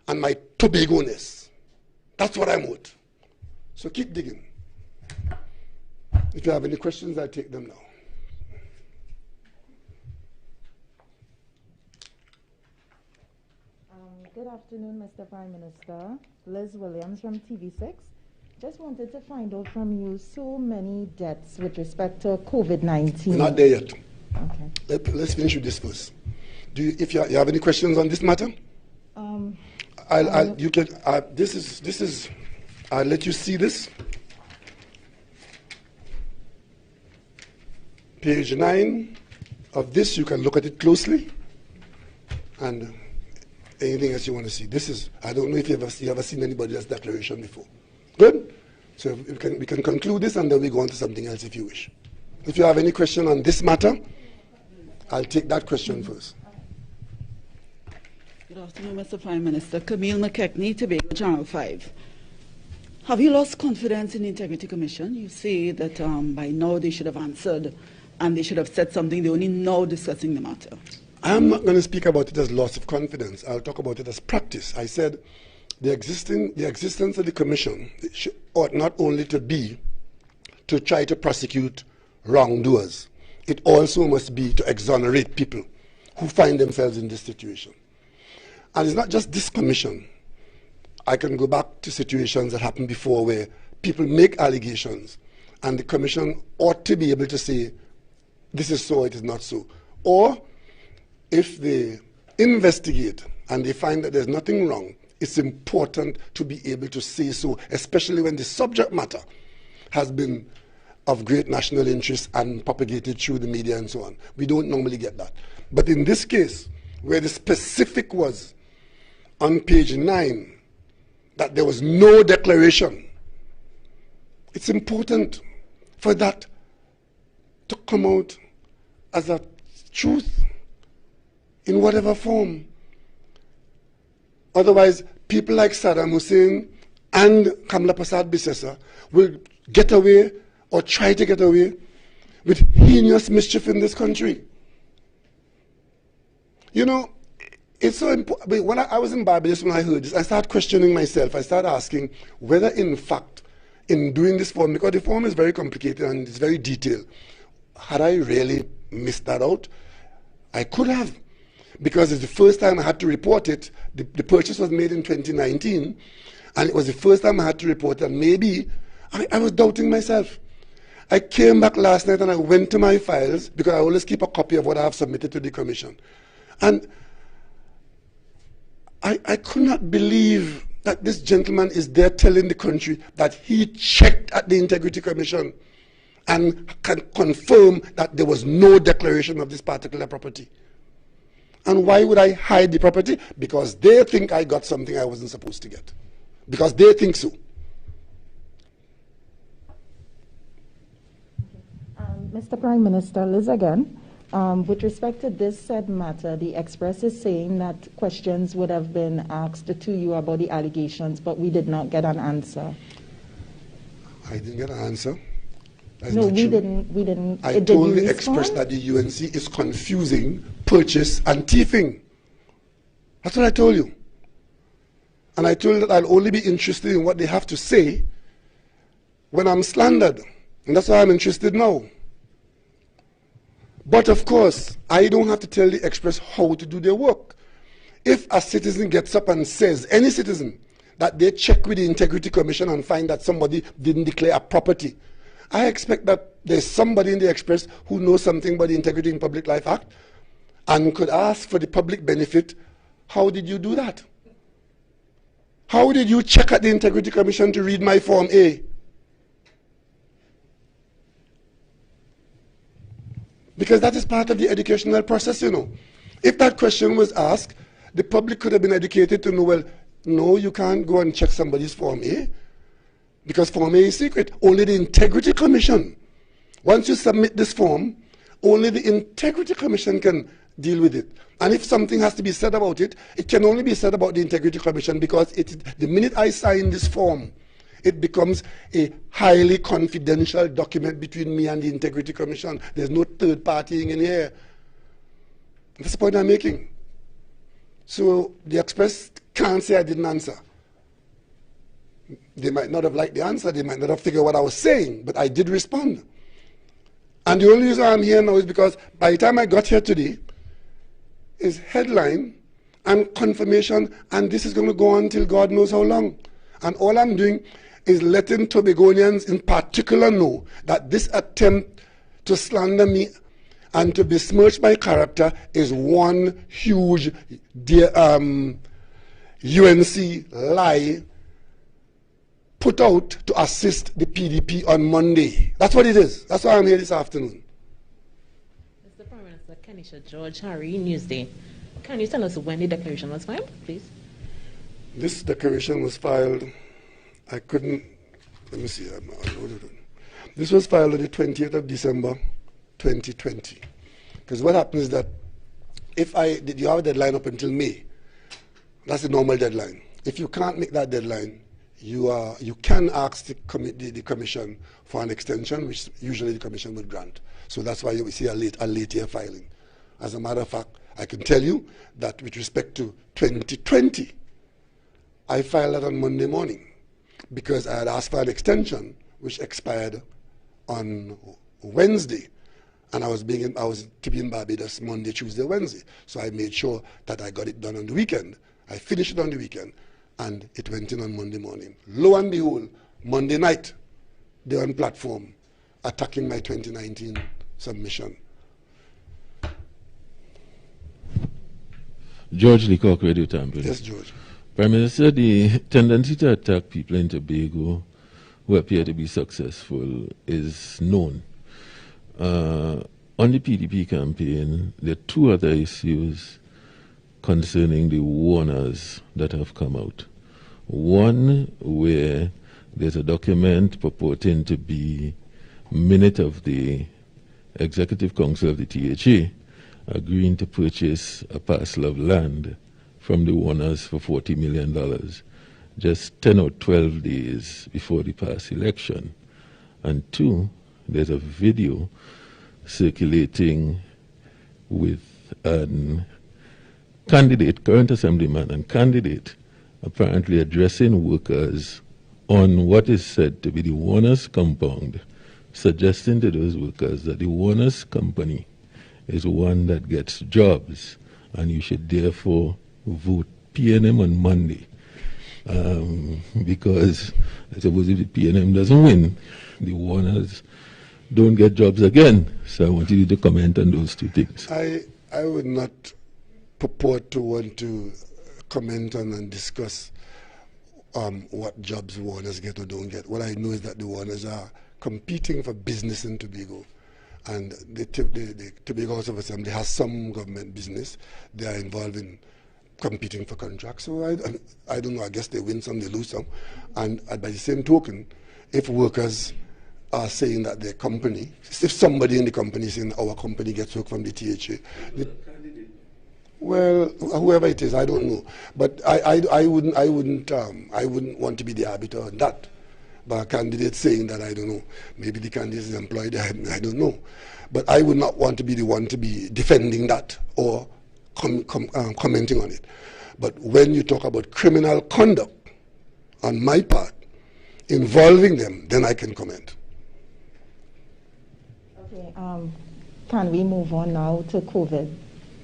and my Tobago-ness. That's what I'm worth. So keep digging. If you have any questions, I take them now. Good afternoon, Mr. Prime Minister. Liz Williams from TV6. Just wanted to find out from you so many deaths with respect to COVID-19. We're not there yet. Okay. Let's finish with this first. If you have any questions on this matter, I'll let you see this. Page 9 of this, you can look at it closely. And anything else you want to see. This is, I don't know if you ever seen anybody else's declaration before. Good? So we can conclude this and then we go on to something else if you wish. If you have any question on this matter, I'll take that question first. Good afternoon, Mr. Prime Minister. Camille McKechnie, Tobago Channel 5. Have you lost confidence in the Integrity Commission? You say that by now they should have answered and they should have said something. They're only now discussing the matter. I'm not going to speak about it as loss of confidence. I'll talk about it as practice. I said the existence of the commission ought not only to be to try to prosecute wrongdoers. It also must be to exonerate people who find themselves in this situation. And it's not just this commission. I can go back to situations that happened before where people make allegations and the commission ought to be able to say, this is so, it is not so. Or if they investigate and they find that there's nothing wrong, it's important to be able to say so, especially when the subject matter has been of great national interest and propagated through the media and so on. We don't normally get that. But in this case, where the specific was on page 9, that there was no declaration, it's important for that to come out as a truth in whatever form. Otherwise, people like Saddam Hussein and Kamla Prasad Bissessa will get away or try to get away with heinous mischief in this country. You know, it's so important. When I was in Barbados, when I heard this, I started questioning myself. I started asking whether, in fact, in doing this form, because the form is very complicated and it's very detailed, had I really missed that out? I could have, because it's the first time I had to report it. The purchase was made in 2019, and it was the first time I had to report it, and maybe I was doubting myself. I came back last night and I went to my files, because I always keep a copy of what I have submitted to the commission. And I could not believe that this gentleman is there telling the country that he checked at the Integrity Commission and can confirm that there was no declaration of this particular property. And why would I hide the property? Because they think I got something I wasn't supposed to get. Because they think so. Mr. Prime Minister, Liz again. With respect to this said matter, the Express is saying that questions would have been asked to you about the allegations, but we did not get an answer. I didn't get an answer. That's no, not we true. didn't. I told the Express that the UNC is confusing purchase and thieving. That's what I told you. And I told that I'll only be interested in what they have to say when I'm slandered. And that's why I'm interested now. But of course, I don't have to tell the Express how to do their work. If a citizen gets up and says, any citizen, that they check with the Integrity Commission and find that somebody didn't declare a property, I expect that there's somebody in the Express who knows something about the Integrity in Public Life Act and could ask for the public benefit, how did you do that? How did you check at the Integrity Commission to read my Form A? Because that is part of the educational process, you know. If that question was asked, the public could have been educated to know, well, no, you can't go and check somebody's Form A, because Form A is secret. Only the Integrity Commission. Once you submit this form, only the Integrity Commission can deal with it. And if something has to be said about it, it can only be said about the Integrity Commission, because the minute I sign this form, it becomes a highly confidential document between me and the Integrity Commission. There's no third partying in here. That's the point I'm making. So the Express can't say I didn't answer. They might not have liked the answer. They might not have figured what I was saying, but I did respond. And the only reason I'm here now is because by the time I got here today, is headline and confirmation, and this is going to go on till God knows how long. And all I'm doing is letting Tobagonians in particular know that this attempt to slander me and to besmirch my character is one huge UNC lie put out to assist the PDP on Monday. That's what it is. That's why I'm here this afternoon. Mr. Prime Minister, Kenisha George, Harry, Newsday. Can you tell us when the declaration was filed, please? This declaration was filed, I couldn't, let me see. This was filed on the 20th of December, 2020. Because what happens is that if you have a deadline up until May, that's the normal deadline. If you can't make that deadline, you can ask the commission for an extension, which usually the commission would grant. So that's why you see a late year filing. As a matter of fact, I can tell you that with respect to 2020, I filed that on Monday morning because I had asked for an extension, which expired on Wednesday, and I was to be in Barbados Monday, Tuesday, Wednesday. So I made sure that I got it done on the weekend. I finished it on the weekend, and it went in on Monday morning. Lo and behold, Monday night, they're on platform attacking my 2019 submission. George Leacock, Radio Tampa. Yes, George. Prime Minister, the tendency to attack people in Tobago who appear to be successful is known. On the PDP campaign, there are two other issues concerning the warners that have come out. One where there's a document purporting to be minute of the Executive Council of the THA agreeing to purchase a parcel of land from the Warners for $40 million just 10 or 12 days before the past election. And two, there's a video circulating with a candidate, current assemblyman and candidate, apparently addressing workers on what is said to be the Warners compound, suggesting to those workers that the Warners company is one that gets jobs, and you should therefore vote PNM on Monday. Because I suppose if the PNM doesn't win, the Warners don't get jobs again. So I wanted you to comment on those two things. I would not purport to want to comment on and discuss what jobs Warners get or don't get. What I know is that the Warners are competing for business in Tobago. and the Tobago House of Assembly has some government business. They are involved in competing for contracts. So I don't know, I guess they win some, they lose some. And by the same token, if workers are saying that their company, if somebody in the company is saying our company gets work from the THA, well, whoever it is, I don't know. But I wouldn't want to be the arbiter on that. But a candidate saying that, I don't know. Maybe the candidate is employed, I don't know. But I would not want to be the one to be defending that or commenting on it. But when you talk about criminal conduct on my part, involving them, then I can comment. Okay, can we move on now to COVID?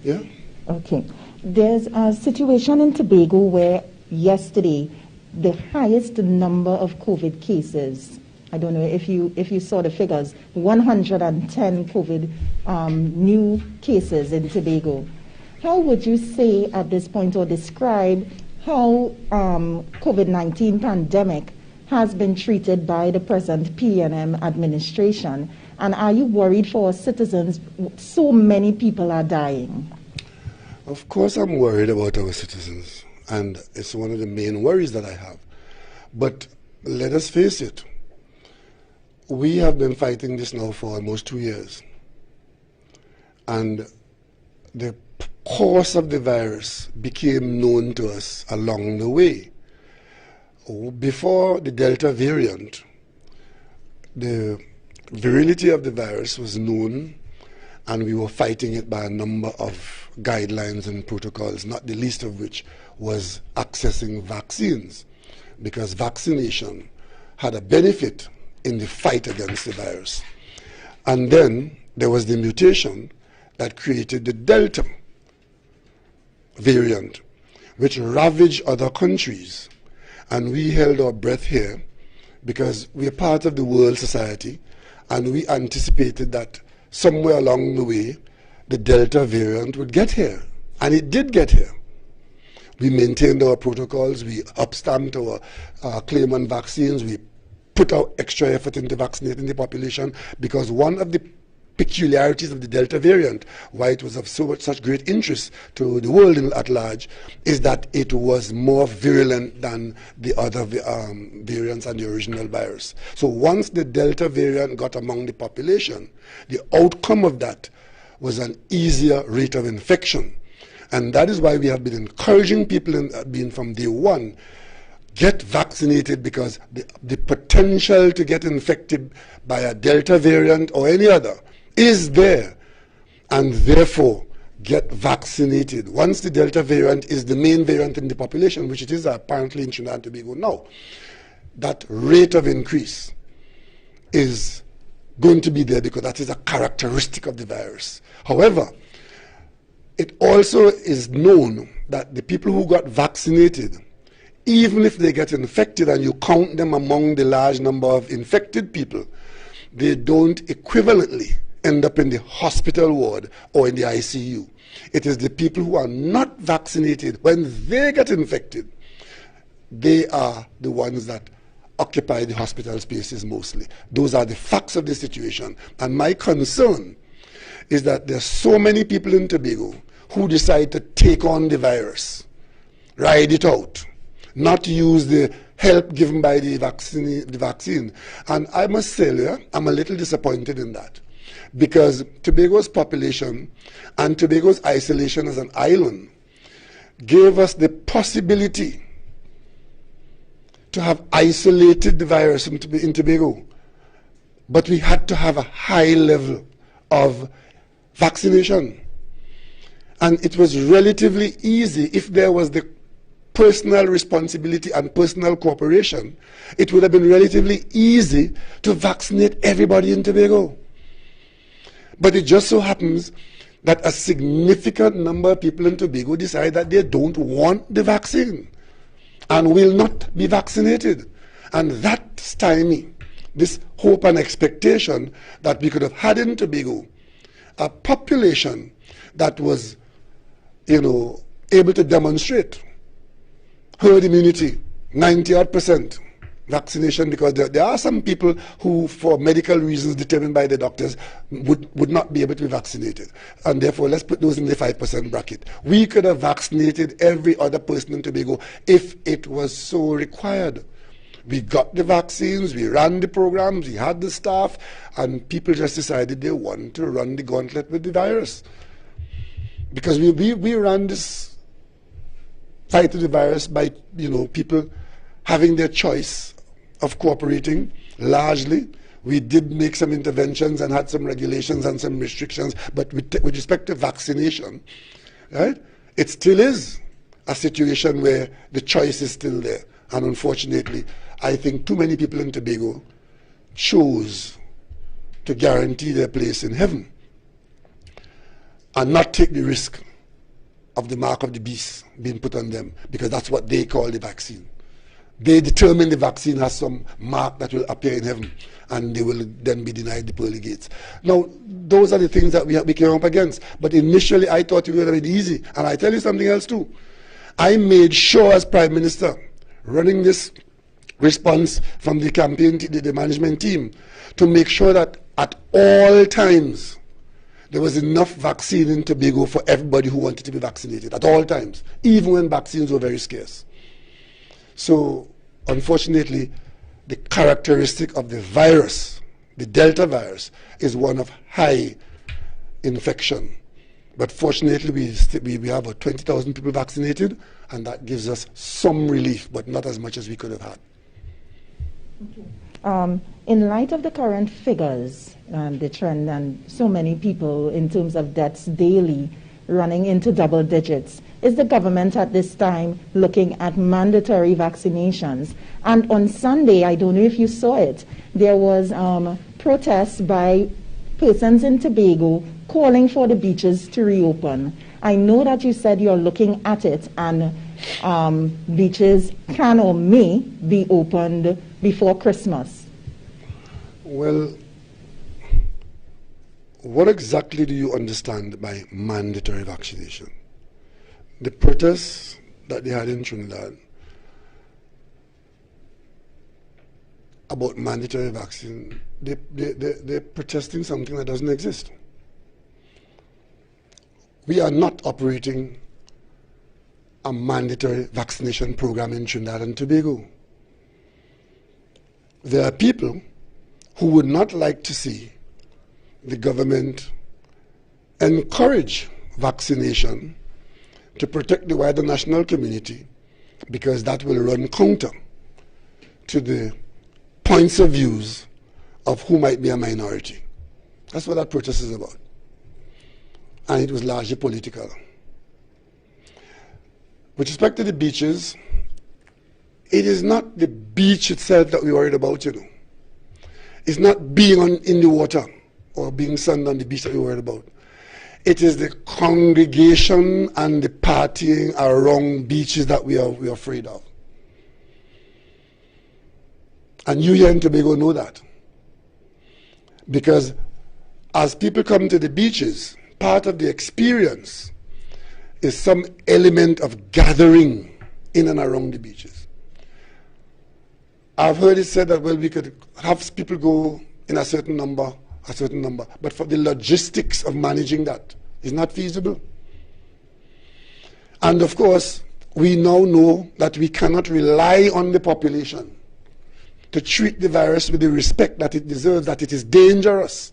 Yeah. Okay. There's a situation in Tobago where yesterday the highest number of COVID cases, I don't know if you saw the figures, 110 COVID new cases in Tobago. How would you say at this point, or describe how COVID-19 pandemic has been treated by the present PNM administration? And are you worried for our citizens? So many people are dying. Of course I'm worried about our citizens, and it's one of the main worries that I have. But let us face it, we have been fighting this now for almost 2 years. And the course of the virus became known to us along the way. Before the Delta variant, the virility of the virus was known, and we were fighting it by a number of guidelines and protocols, not the least of which was accessing vaccines, because vaccination had a benefit in the fight against the virus. And then there was the mutation that created the Delta variant, which ravaged other countries. And we held our breath here because we are part of the world society, and we anticipated that somewhere along the way, the Delta variant would get here. And it did get here. We maintained our protocols, we upstamped our claim on vaccines, we put our extra effort into vaccinating the population, because one of the peculiarities of the Delta variant, why it was of such great interest to the world at large, is that it was more virulent than the other variants and the original virus. So once the Delta variant got among the population, the outcome of that was an easier rate of infection. And that is why we have been encouraging people being from day one, get vaccinated, because the potential to get infected by a Delta variant or any other is there, and therefore get vaccinated. Once the Delta variant is the main variant in the population, which it is apparently in Trinidad and Tobago now, that rate of increase is going to be there because that is a characteristic of the virus. However, it also is known that the people who got vaccinated, even if they get infected and you count them among the large number of infected people, they don't equivalently end up in the hospital ward or in the ICU. It is the people who are not vaccinated, when they get infected, they are the ones that occupy the hospital spaces mostly. Those are the facts of the situation. And my concern is that there are so many people in Tobago who decide to take on the virus, ride it out, not use the help given by the vaccine. And I must say, I'm a little disappointed in that, because Tobago's population and Tobago's isolation as an island gave us the possibility to have isolated the virus in Tobago. But we had to have a high level of vaccination. And it was relatively easy. If there was the personal responsibility and personal cooperation, it would have been relatively easy to vaccinate everybody in Tobago. But it just so happens that a significant number of people in Tobago decide that they don't want the vaccine and will not be vaccinated. And that stymie this hope and expectation that we could have had in Tobago a population that was, able to demonstrate herd immunity, 90-odd%, vaccination, because there are some people who, for medical reasons determined by the doctors, would not be able to be vaccinated. And therefore, let's put those in the 5% bracket. We could have vaccinated every other person in Tobago if it was so required. We got the vaccines, we ran the programs, we had the staff, and people just decided they want to run the gauntlet with the virus. Because we ran this fight with the virus by, people having their choice of cooperating. Largely, we did make some interventions and had some regulations and some restrictions, but with respect to vaccination, right, it still is a situation where the choice is still there. And unfortunately, I think too many people in Tobago chose to guarantee their place in heaven and not take the risk of the mark of the beast being put on them, because that's what they call the vaccine. They determine the vaccine has some mark that will appear in heaven, and they will then be denied the pearly gates. Now, those are the things that we came up against. But initially, I thought it would have been easy. And I tell you something else too. I made sure as Prime Minister, running this response from the campaign, the management team, to make sure that at all times there was enough vaccine in Tobago for everybody who wanted to be vaccinated, at all times, even when vaccines were very scarce. So, unfortunately, the characteristic of the virus, the Delta virus, is one of high infection. But fortunately, we have about 20,000 people vaccinated, and that gives us some relief, but not as much as we could have had. Okay. In light of the current figures and the trend, and so many people in terms of deaths daily running into double digits, is the government at this time looking at mandatory vaccinations? And on Sunday, I don't know if you saw it, there was protests by persons in Tobago calling for the beaches to reopen. I know that you said you're looking at it, and beaches can or may be opened before Christmas. Well, what exactly do you understand by mandatory vaccination? The protests that they had in Trinidad about mandatory vaccine, they're protesting something that doesn't exist. We are not operating a mandatory vaccination program in Trinidad and Tobago. There are people who would not like to see the government encourage vaccination to protect the wider national community, because that will run counter to the points of views of who might be a minority. That's what that protest is about. And it was largely political. With respect to the beaches, it is not the beach itself that we're worried about, It's not being in the water or being sunned on the beach that we're worried about. It is the congregation and the partying around beaches that we are afraid of. And you here in Tobago know that. Because as people come to the beaches, part of the experience is some element of gathering in and around the beaches. I've heard it said that, well, we could have people go in a certain number, but for the logistics of managing that is not feasible. And of course, we now know that we cannot rely on the population to treat the virus with the respect that it deserves, that it is dangerous,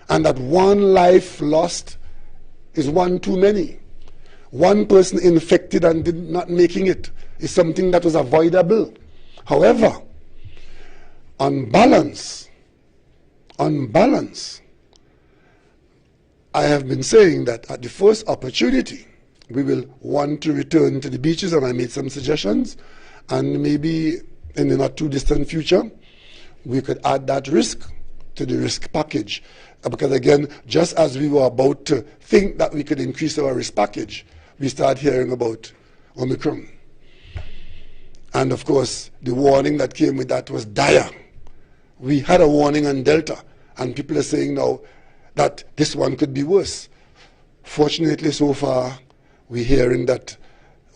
and that one life lost is one too many. One person infected and not making it is something that was avoidable. However, on balance, I have been saying that at the first opportunity, we will want to return to the beaches, and I made some suggestions, and maybe in the not too distant future, we could add that risk to the risk package. Because again, just as we were about to think that we could increase our risk package, we started hearing about Omicron. And of course, the warning that came with that was dire. We had a warning on Delta, and people are saying now that this one could be worse. Fortunately, so far, we're hearing that,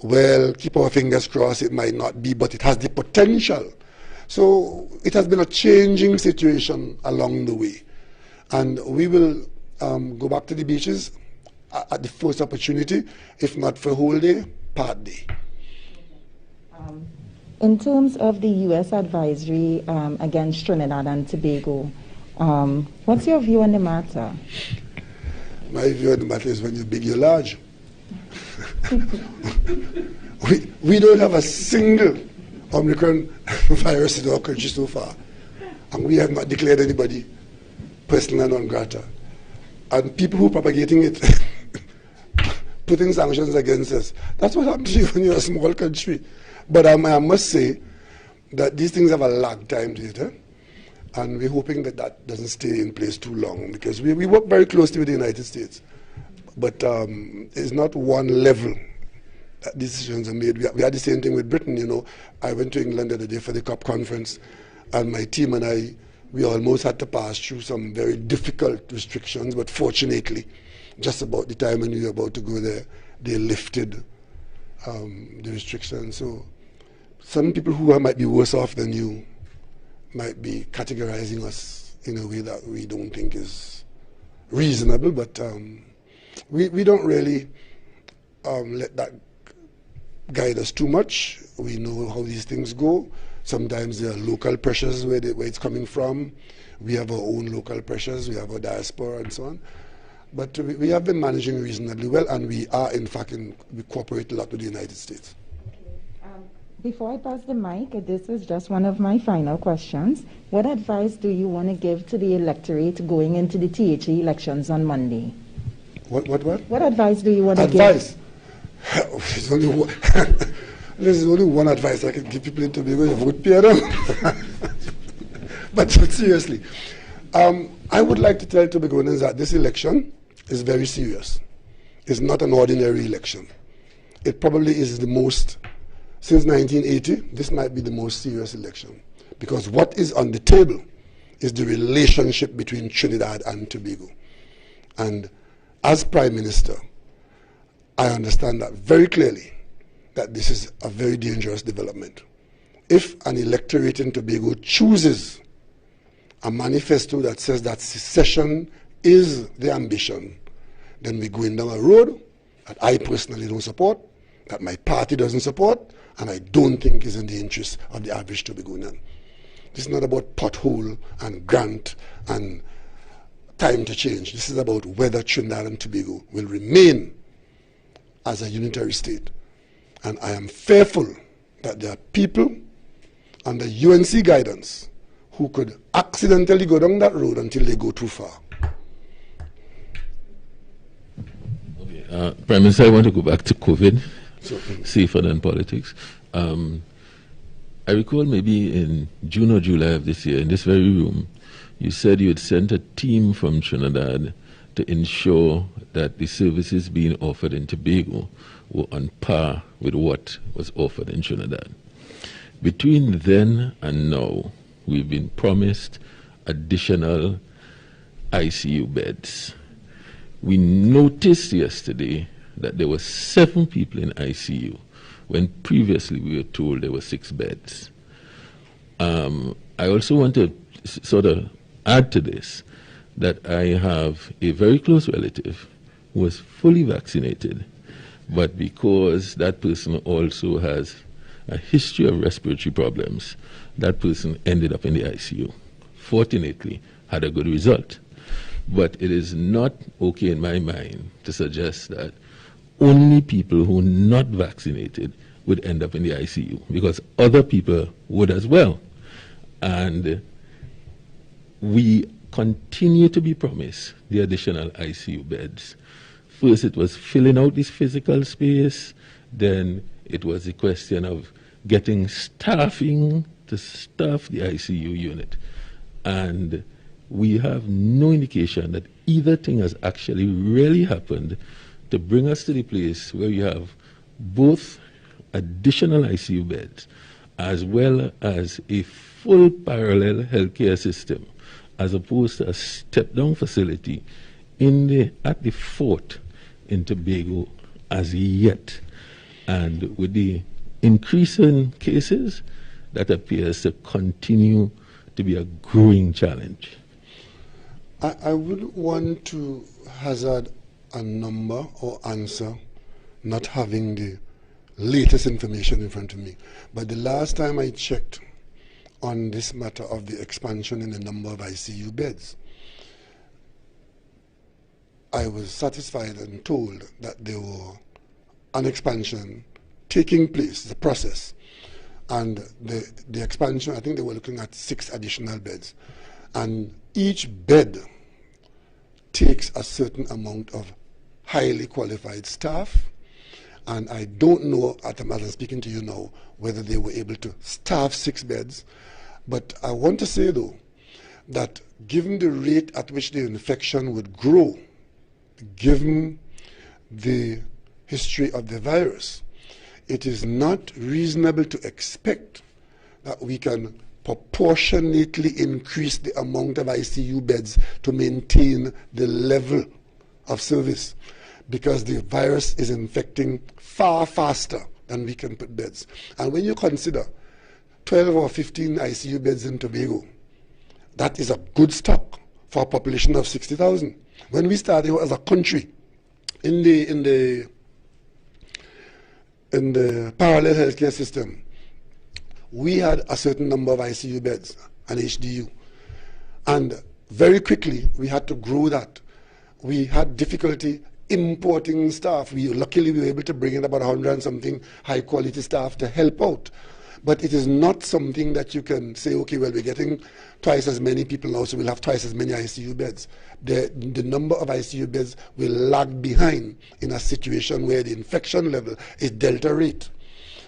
well, keep our fingers crossed, it might not be, but it has the potential So it has been a changing situation along the way. And we will go back to the beaches at the first opportunity, if not for a whole day, part day. In terms of the U.S. advisory against Trinidad and Tobago, what's your view on the matter? My view on the matter is when you're big, you're large. we don't have a single Omicron virus in our country so far. And we have not declared anybody persona non grata. And people who are propagating it, putting sanctions against us, that's what happens to you when you're a small country. But I must say that these things have a lag time to it. And we're hoping that that doesn't stay in place too long, because we work very closely with the United States. But it's not one level that decisions are made. We had the same thing with Britain, you know. I went to England the other day for the COP conference, and my team and I, we almost had to pass through some very difficult restrictions, but fortunately, just about the time when we were about to go there, they lifted the restrictions. So some people who might be worse off than you might be categorizing us in a way that we don't think is reasonable, but we don't really let that guide us too much. We know how these things go. Sometimes there are local pressures where it's coming from. We have our own local pressures. We have our diaspora and so on. But we have been managing reasonably well, and we are, in fact, we cooperate a lot with the United States. Before I pass the mic, this is just one of my final questions. What advice do you want to give to the electorate going into the THE elections on Monday? What? What advice do you want to give? Advice? There's only one advice I can give people in Tobago: you vote PRM. But seriously, I would like to tell Tobagoans that this election is very serious. It's not an ordinary election. It probably is the most, since 1980, this might be the most serious election, because what is on the table is the relationship between Trinidad and Tobago. And as Prime Minister, I understand that very clearly, that this is a very dangerous development. If an electorate in Tobago chooses a manifesto that says that secession is the ambition, then we're going down a road that I personally don't support, that my party doesn't support, and I don't think is in the interest of the average Tobagonian. This is not about pothole and grant and time to change. This is about whether Trinidad and Tobago will remain as a unitary state. And I am fearful that there are people under UNC guidance who could accidentally go down that road until they go too far. Okay. Prime Minister, I want to go back to COVID, safer than politics. I recall maybe in June or July of this year, in this very room, you said you had sent a team from Trinidad to ensure that the services being offered in Tobago were on par with what was offered in Trinidad. Between then and now, we've been promised additional ICU beds. We noticed yesterday that there were 7 people in ICU when previously we were told there were 6 beds. I also want to sort of add to this that I have a very close relative who was fully vaccinated, but because that person also has a history of respiratory problems, that person ended up in the ICU. Fortunately, had a good result. But it is not okay in my mind to suggest that only people who are not vaccinated would end up in the ICU, because other people would as well. And we continue to be promised the additional ICU beds. First it was filling out this physical space, then it was a question of getting staffing to staff the ICU unit. And we have no indication that either thing has actually really happened to bring us to the place where you have both additional ICU beds as well as a full parallel healthcare system, as opposed to a step-down facility at the fort in Tobago as yet. And with the increase in cases, that appears to continue to be a growing challenge. I wouldn't want to hazard a number or answer not having the latest information in front of me. But the last time I checked on this matter of the expansion in the number of ICU beds, I was satisfied and told that there were an expansion taking place, the process. And the expansion, I think they were looking at 6 additional beds. And each bed takes a certain amount of highly qualified staff. And I don't know, as I'm speaking to you now, whether they were able to staff 6 beds. But I want to say, though, that given the rate at which the infection would grow, given the history of the virus, it is not reasonable to expect that we can proportionately increase the amount of ICU beds to maintain the level of service, because the virus is infecting far faster than we can put beds. And when you consider 12 or 15 ICU beds in Tobago, that is a good stock for a population of 60,000. When we started as a country in the parallel healthcare system, we had a certain number of ICU beds, an HDU. And very quickly, we had to grow that. We had difficulty importing staff. Luckily, we were able to bring in about 100 and something high-quality staff to help out. But it is not something that you can say, okay, well, we're getting twice as many people now, so we'll have twice as many ICU beds. The number of ICU beds will lag behind in a situation where the infection level is delta rate.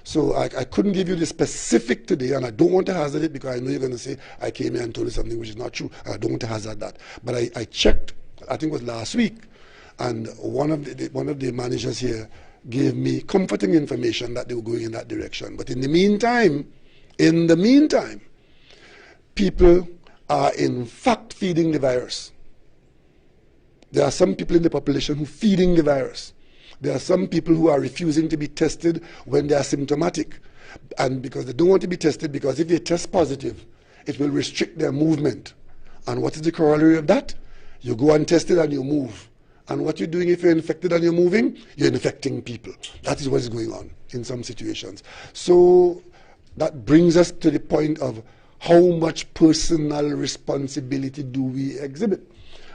So I couldn't give you the specific today, and I don't want to hazard it because I know you're going to say, I came here and told you something which is not true. I don't want to hazard that. But I checked, I think it was last week, and one of the managers here gave me comforting information that they were going in that direction. But in the meantime, people are in fact feeding the virus. There are some people in the population who are feeding the virus. There are some people who are refusing to be tested when they are symptomatic. And because they don't want to be tested, because if they test positive, it will restrict their movement. And what is the corollary of that? You go untested and you move. And what you're doing if you're infected and you're moving, you're infecting people. That is what is going on in some situations. So that brings us to the point of how much personal responsibility do we exhibit,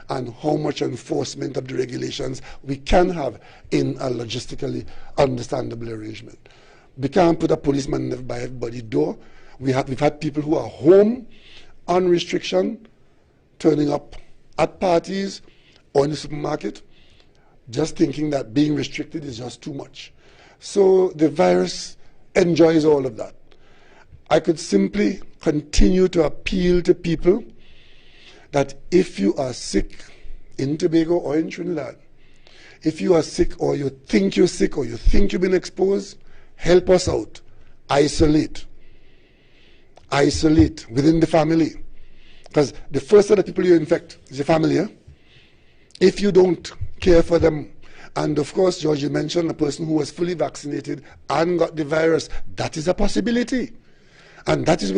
and how much enforcement of the regulations we can have in a logistically understandable arrangement. We can't put a policeman by everybody's door. We've had people who are home on restriction, turning up at parties or in the supermarket, just thinking that being restricted is just too much. So the virus enjoys all of that. I could simply continue to appeal to people that if you are sick in Tobago or in Trinidad, if you are sick or you think you're sick or you think you've been exposed, help us out. Isolate. Isolate within the family. Because the first set of people you infect is your family. Eh? If you don't care for them, and of course, George, you mentioned a person who was fully vaccinated and got the virus. That is a possibility. And that is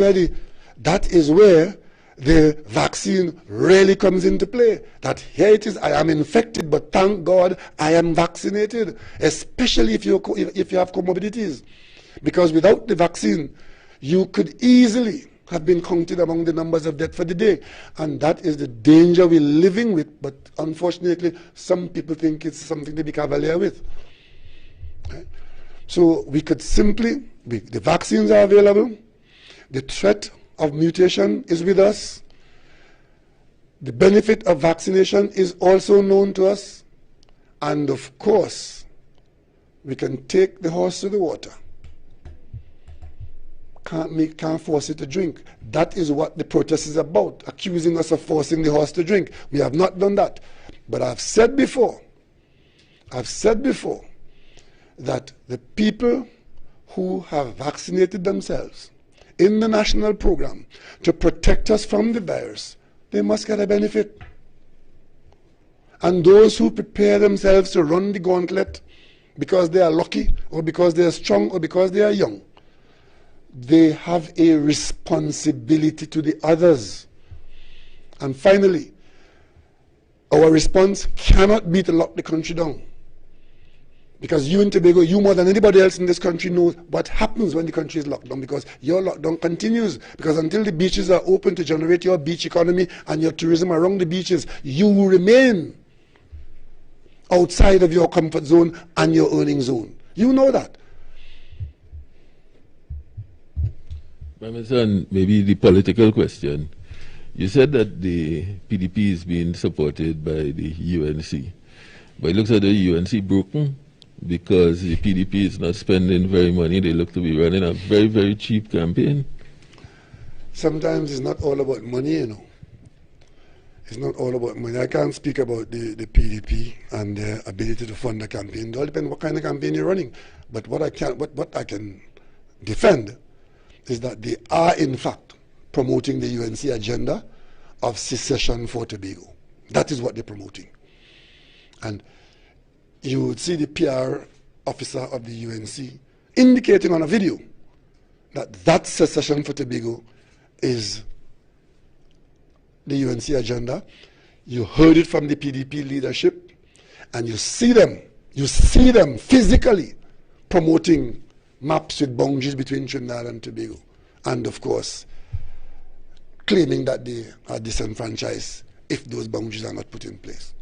where the vaccine really comes into play. That here it is, I am infected, but thank God I am vaccinated, especially if you have comorbidities. Because without the vaccine, you could easily have been counted among the numbers of death for the day. And that is the danger we're living with, but unfortunately, some people think it's something to be cavalier with. Okay? So we could simply, the vaccines are available, the threat of mutation is with us, the benefit of vaccination is also known to us, and of course, we can take the horse to the water. Can't force it to drink. That is what the protest is about, accusing us of forcing the horse to drink. We have not done that. But I've said before that the people who have vaccinated themselves in the national program to protect us from the virus, they must get a benefit. And those who prepare themselves to run the gauntlet because they are lucky or because they are strong or because they are young, they have a responsibility to the others. And finally, our response cannot be to lock the country down. Because you in Tobago, you more than anybody else in this country know what happens when the country is locked down, because your lockdown continues. Because until the beaches are open to generate your beach economy and your tourism around the beaches, you will remain outside of your comfort zone and your earning zone. You know that. My son, maybe the political question. You said that the PDP is being supported by the UNC. But it looks like the UNC broken because the PDP is not spending very money. They look to be running a very, very cheap campaign. Sometimes it's not all about money, you know. It's not all about money. I can't speak about the PDP and their ability to fund a campaign. It all depends what kind of campaign you're running. But what I can defend is that they are, in fact, promoting the UNC agenda of secession for Tobago. That is what they're promoting. And you would see the PR officer of the UNC indicating on a video that secession for Tobago is the UNC agenda. You heard it from the PDP leadership, and you see them physically promoting maps with boundaries between Trinidad and Tobago, and of course claiming that they are disenfranchised if those boundaries are not put in place.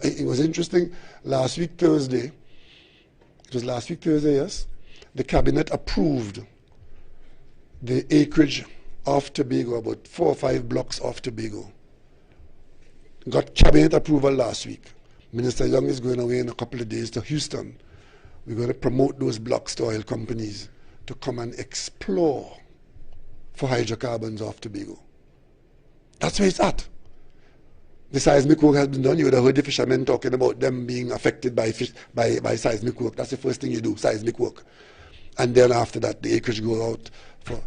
It was interesting, last week Thursday, yes, the cabinet approved the acreage of Tobago, about 4 or 5 blocks off Tobago. Got cabinet approval last week. Minister Young is going away in a couple of days to Houston. We're going to promote those blocks to oil companies to come and explore for hydrocarbons off Tobago. That's where it's at. The seismic work has been done. You would have heard the fishermen talking about them being affected by seismic work. That's the first thing you do, seismic work. And then after that, the acreage go out for...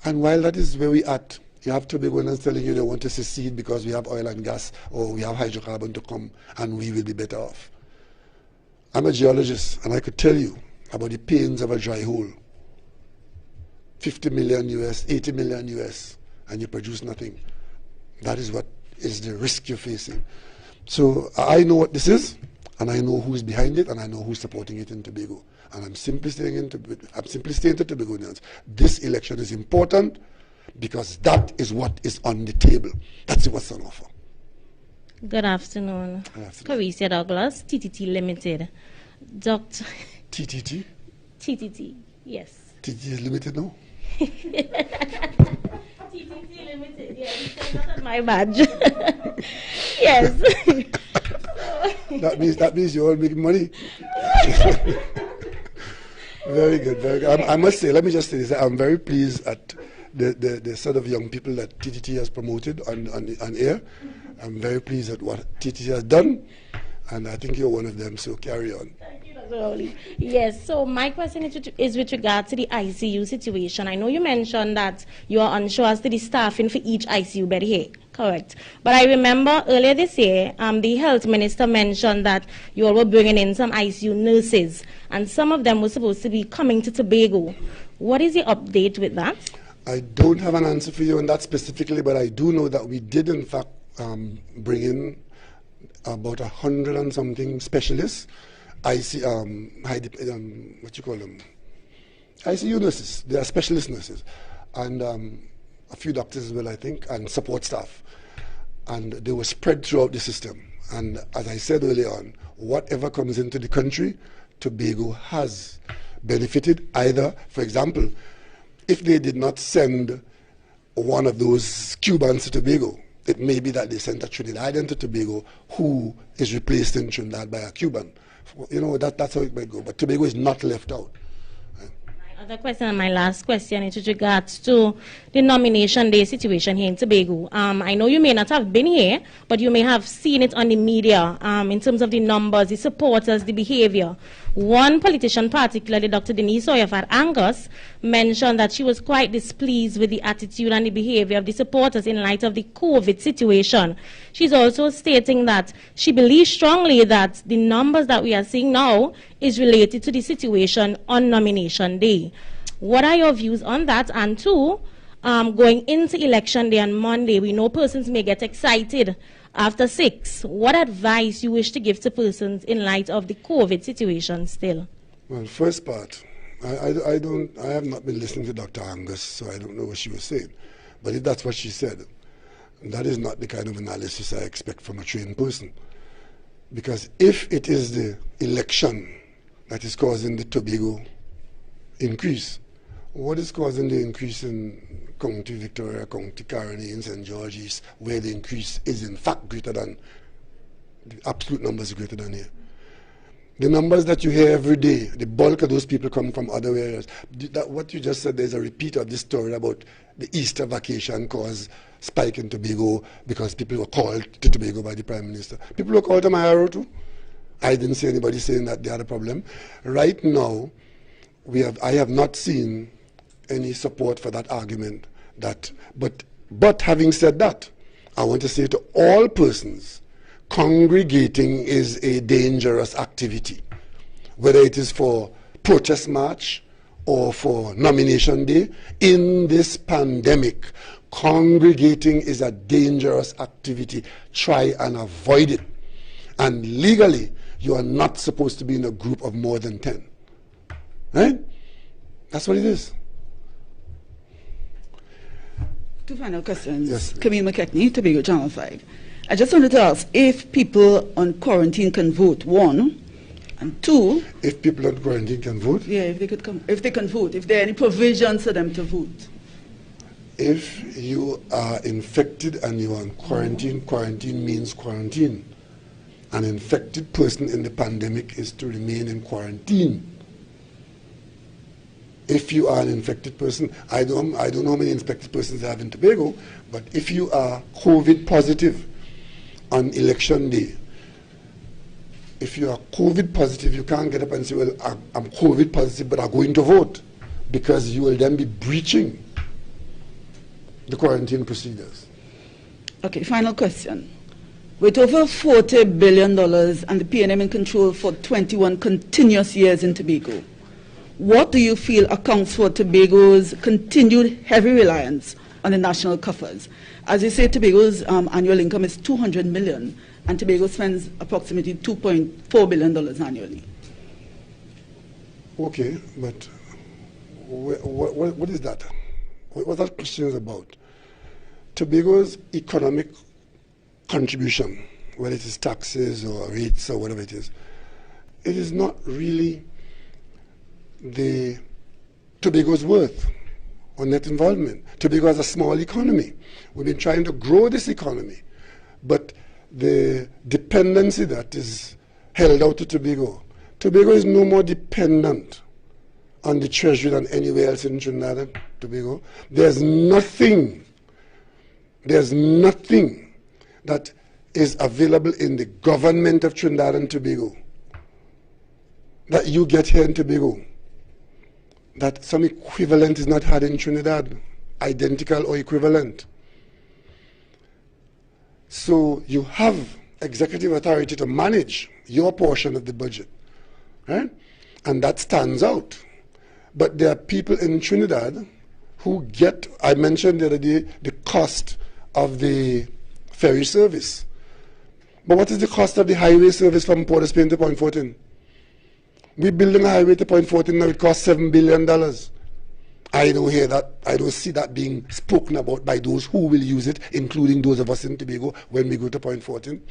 And while that is where we at, you have Tobagoans telling you they want to secede because we have oil and gas, or we have hydrocarbon to come, and we will be better off. I'm a geologist, and I could tell you about the pains of a dry hole. 50 million US, 80 million US, and you produce nothing. That is what is the risk you're facing. So I know what this is, and I know who's behind it, and I know who's supporting it in Tobago. And I'm simply saying to Tobagonians, this election is important because that is what is on the table. That's what's on offer. Good afternoon. Good afternoon. Carissa Douglas, TTT Limited. Dr. TTT? TTT, yes. TTT is limited now? TTT Limited, yes. Not on my badge. Yes. That means you're all making money. Very good, very good. I must say, let me just say this, I'm very pleased at the set of young people that TTT has promoted on air. I'm very pleased at what TTT has done, and I think you're one of them, so carry on. Thank you, Dr. Rowley. Yes, so my question is with regard to the ICU situation. I know you mentioned that you are unsure as to the staffing for each ICU bed here. Correct. But I remember earlier this year, the health minister mentioned that you all were bringing in some ICU nurses, and some of them were supposed to be coming to Tobago. What is the update with that? I don't have an answer for you on that specifically, but I do know that we did, in fact, bring in about 100 and something specialists, what you call them? ICU nurses. They are specialist nurses. And a few doctors as well, I think, and support staff. And they were spread throughout the system. And as I said earlier on, whatever comes into the country, Tobago has benefited either, for example, if they did not send one of those Cubans to Tobago, it may be that they sent a Trinidadian to Tobago who is replaced in Trinidad by a Cuban. You know, that's how it might go. But Tobago is not left out. Other question, and my last question, is with regards to the nomination day situation here in Tobago. I know you may not have been here, but you may have seen it on the media in terms of the numbers, the supporters, the behavior. One politician, particularly Dr. Denise Oyafat Angus, mentioned that she was quite displeased with the attitude and the behavior of the supporters in light of the COVID situation. She's also stating that she believes strongly that the numbers that we are seeing now is related to the situation on nomination day. What are your views on that? And two, going into election day on Monday, we know persons may get excited after 6. What advice you wish to give to persons in light of the COVID situation still? Well, first part, I have not been listening to Dr. Angus, so I don't know what she was saying. But if that's what she said, that is not the kind of analysis I expect from a trained person. Because if it is the election that is causing the Tobago increase, what is causing the increase in County Victoria, County Caroni, and St. George East, where the increase is in fact greater than, the absolute numbers are greater than here? The numbers that you hear every day, the bulk of those people come from other areas. What you just said, there's a repeat of this story about the Easter vacation caused spike in Tobago because people were called to Tobago by the Prime Minister. People were called to my arrow too. I didn't see anybody saying that they had a problem. Right now, I have not seen any support for that argument. But having said that, I want to say to all persons, congregating is a dangerous activity, whether it is for protest march or for nomination day. In this pandemic, congregating is a dangerous activity. Try and avoid it. And legally, you are not supposed to be in a group of more than 10. Right? That's what it is. Two final questions. Yes. Camille McKechnie, Tobago Channel 5. I just wanted to ask if people on quarantine can vote, 1, and 2. If people on quarantine can vote? Yeah, if they can vote, if there are any provisions for them to vote. If you are infected and you are on quarantine, quarantine means quarantine. An infected person in the pandemic is to remain in quarantine. If you are an infected person, I don't know how many infected persons they have in Tobago, but if you are COVID positive on election day, if you are COVID positive, you can't get up and say, well, I'm COVID positive, but I'm going to vote, because you will then be breaching the quarantine procedures. Okay, final question. With over $40 billion and the PNM in control for 21 continuous years in Tobago, what do you feel accounts for Tobago's continued heavy reliance on the national coffers? As you say, Tobago's annual income is $200 million, and Tobago spends approximately $2.4 billion annually. Okay, but what is that? What that question is about? Tobago's economic contribution, whether it is taxes or rates or whatever it is not really the Tobago's worth or net involvement. Tobago has a small economy. We've been trying to grow this economy, but the dependency that is held out to Tobago is no more dependent on the treasury than anywhere else in Trinidad and Tobago. There's nothing that is available in the government of Trinidad and Tobago that you get here in Tobago that some equivalent is not had in Trinidad, identical or equivalent. So you have executive authority to manage your portion of the budget, right? And that stands out. But there are people in Trinidad who get, I mentioned the other day, the cost of the ferry service. But what is the cost of the highway service from Port of Spain to Point 14? We're building a highway to Point 14 now, it costs $7 billion. I don't hear that, I don't see that being spoken about by those who will use it, including those of us in Tobago when we go to Point 14.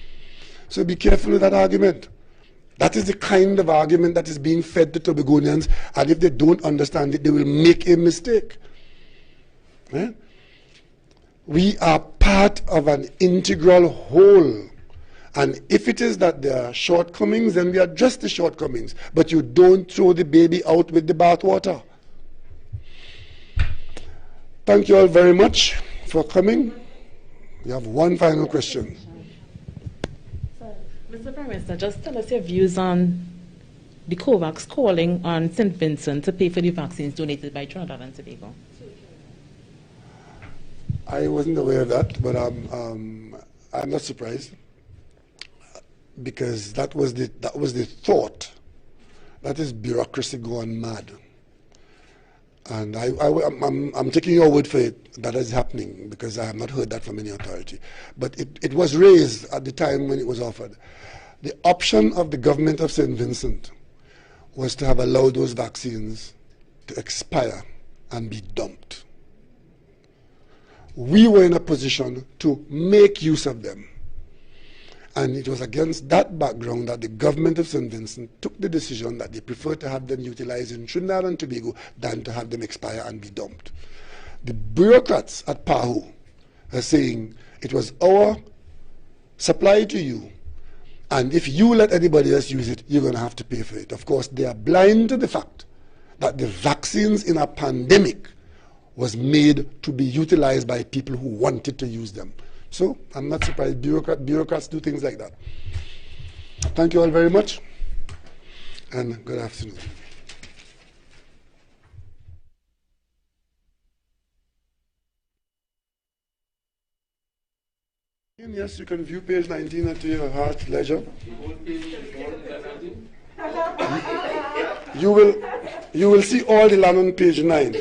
So be careful with that argument. That is the kind of argument that is being fed to Tobagonians, and if they don't understand it, they will make a mistake. Right? We are part of an integral whole. And if it is that there are shortcomings, then we address the shortcomings. But you don't throw the baby out with the bathwater. Thank you all very much for coming. We have one final question. Mr. Prime Minister, just tell us your views on the COVAX calling on St. Vincent to pay for the vaccines donated by Trinidad and Tobago. I wasn't aware of that, but I'm not surprised, because that was the thought. That is bureaucracy gone mad. And I'm taking your word for it that is happening, because I have not heard that from any authority. But it was raised at the time when it was offered. The option of the government of St. Vincent was to have allowed those vaccines to expire and be dumped. We were in a position to make use of them. And it was against that background that the government of St. Vincent took the decision that they prefer to have them utilized in Trinidad and Tobago than to have them expire and be dumped. The bureaucrats at PAHO are saying it was our supply to you, and if you let anybody else use it, you're going to have to pay for it. Of course, they are blind to the fact that the vaccines in a pandemic was made to be utilized by people who wanted to use them. So I'm not surprised bureaucrats do things like that. Thank you all very much, and good afternoon. Yes, you can view page 19 at your heart's leisure. You will see all the land on page 9.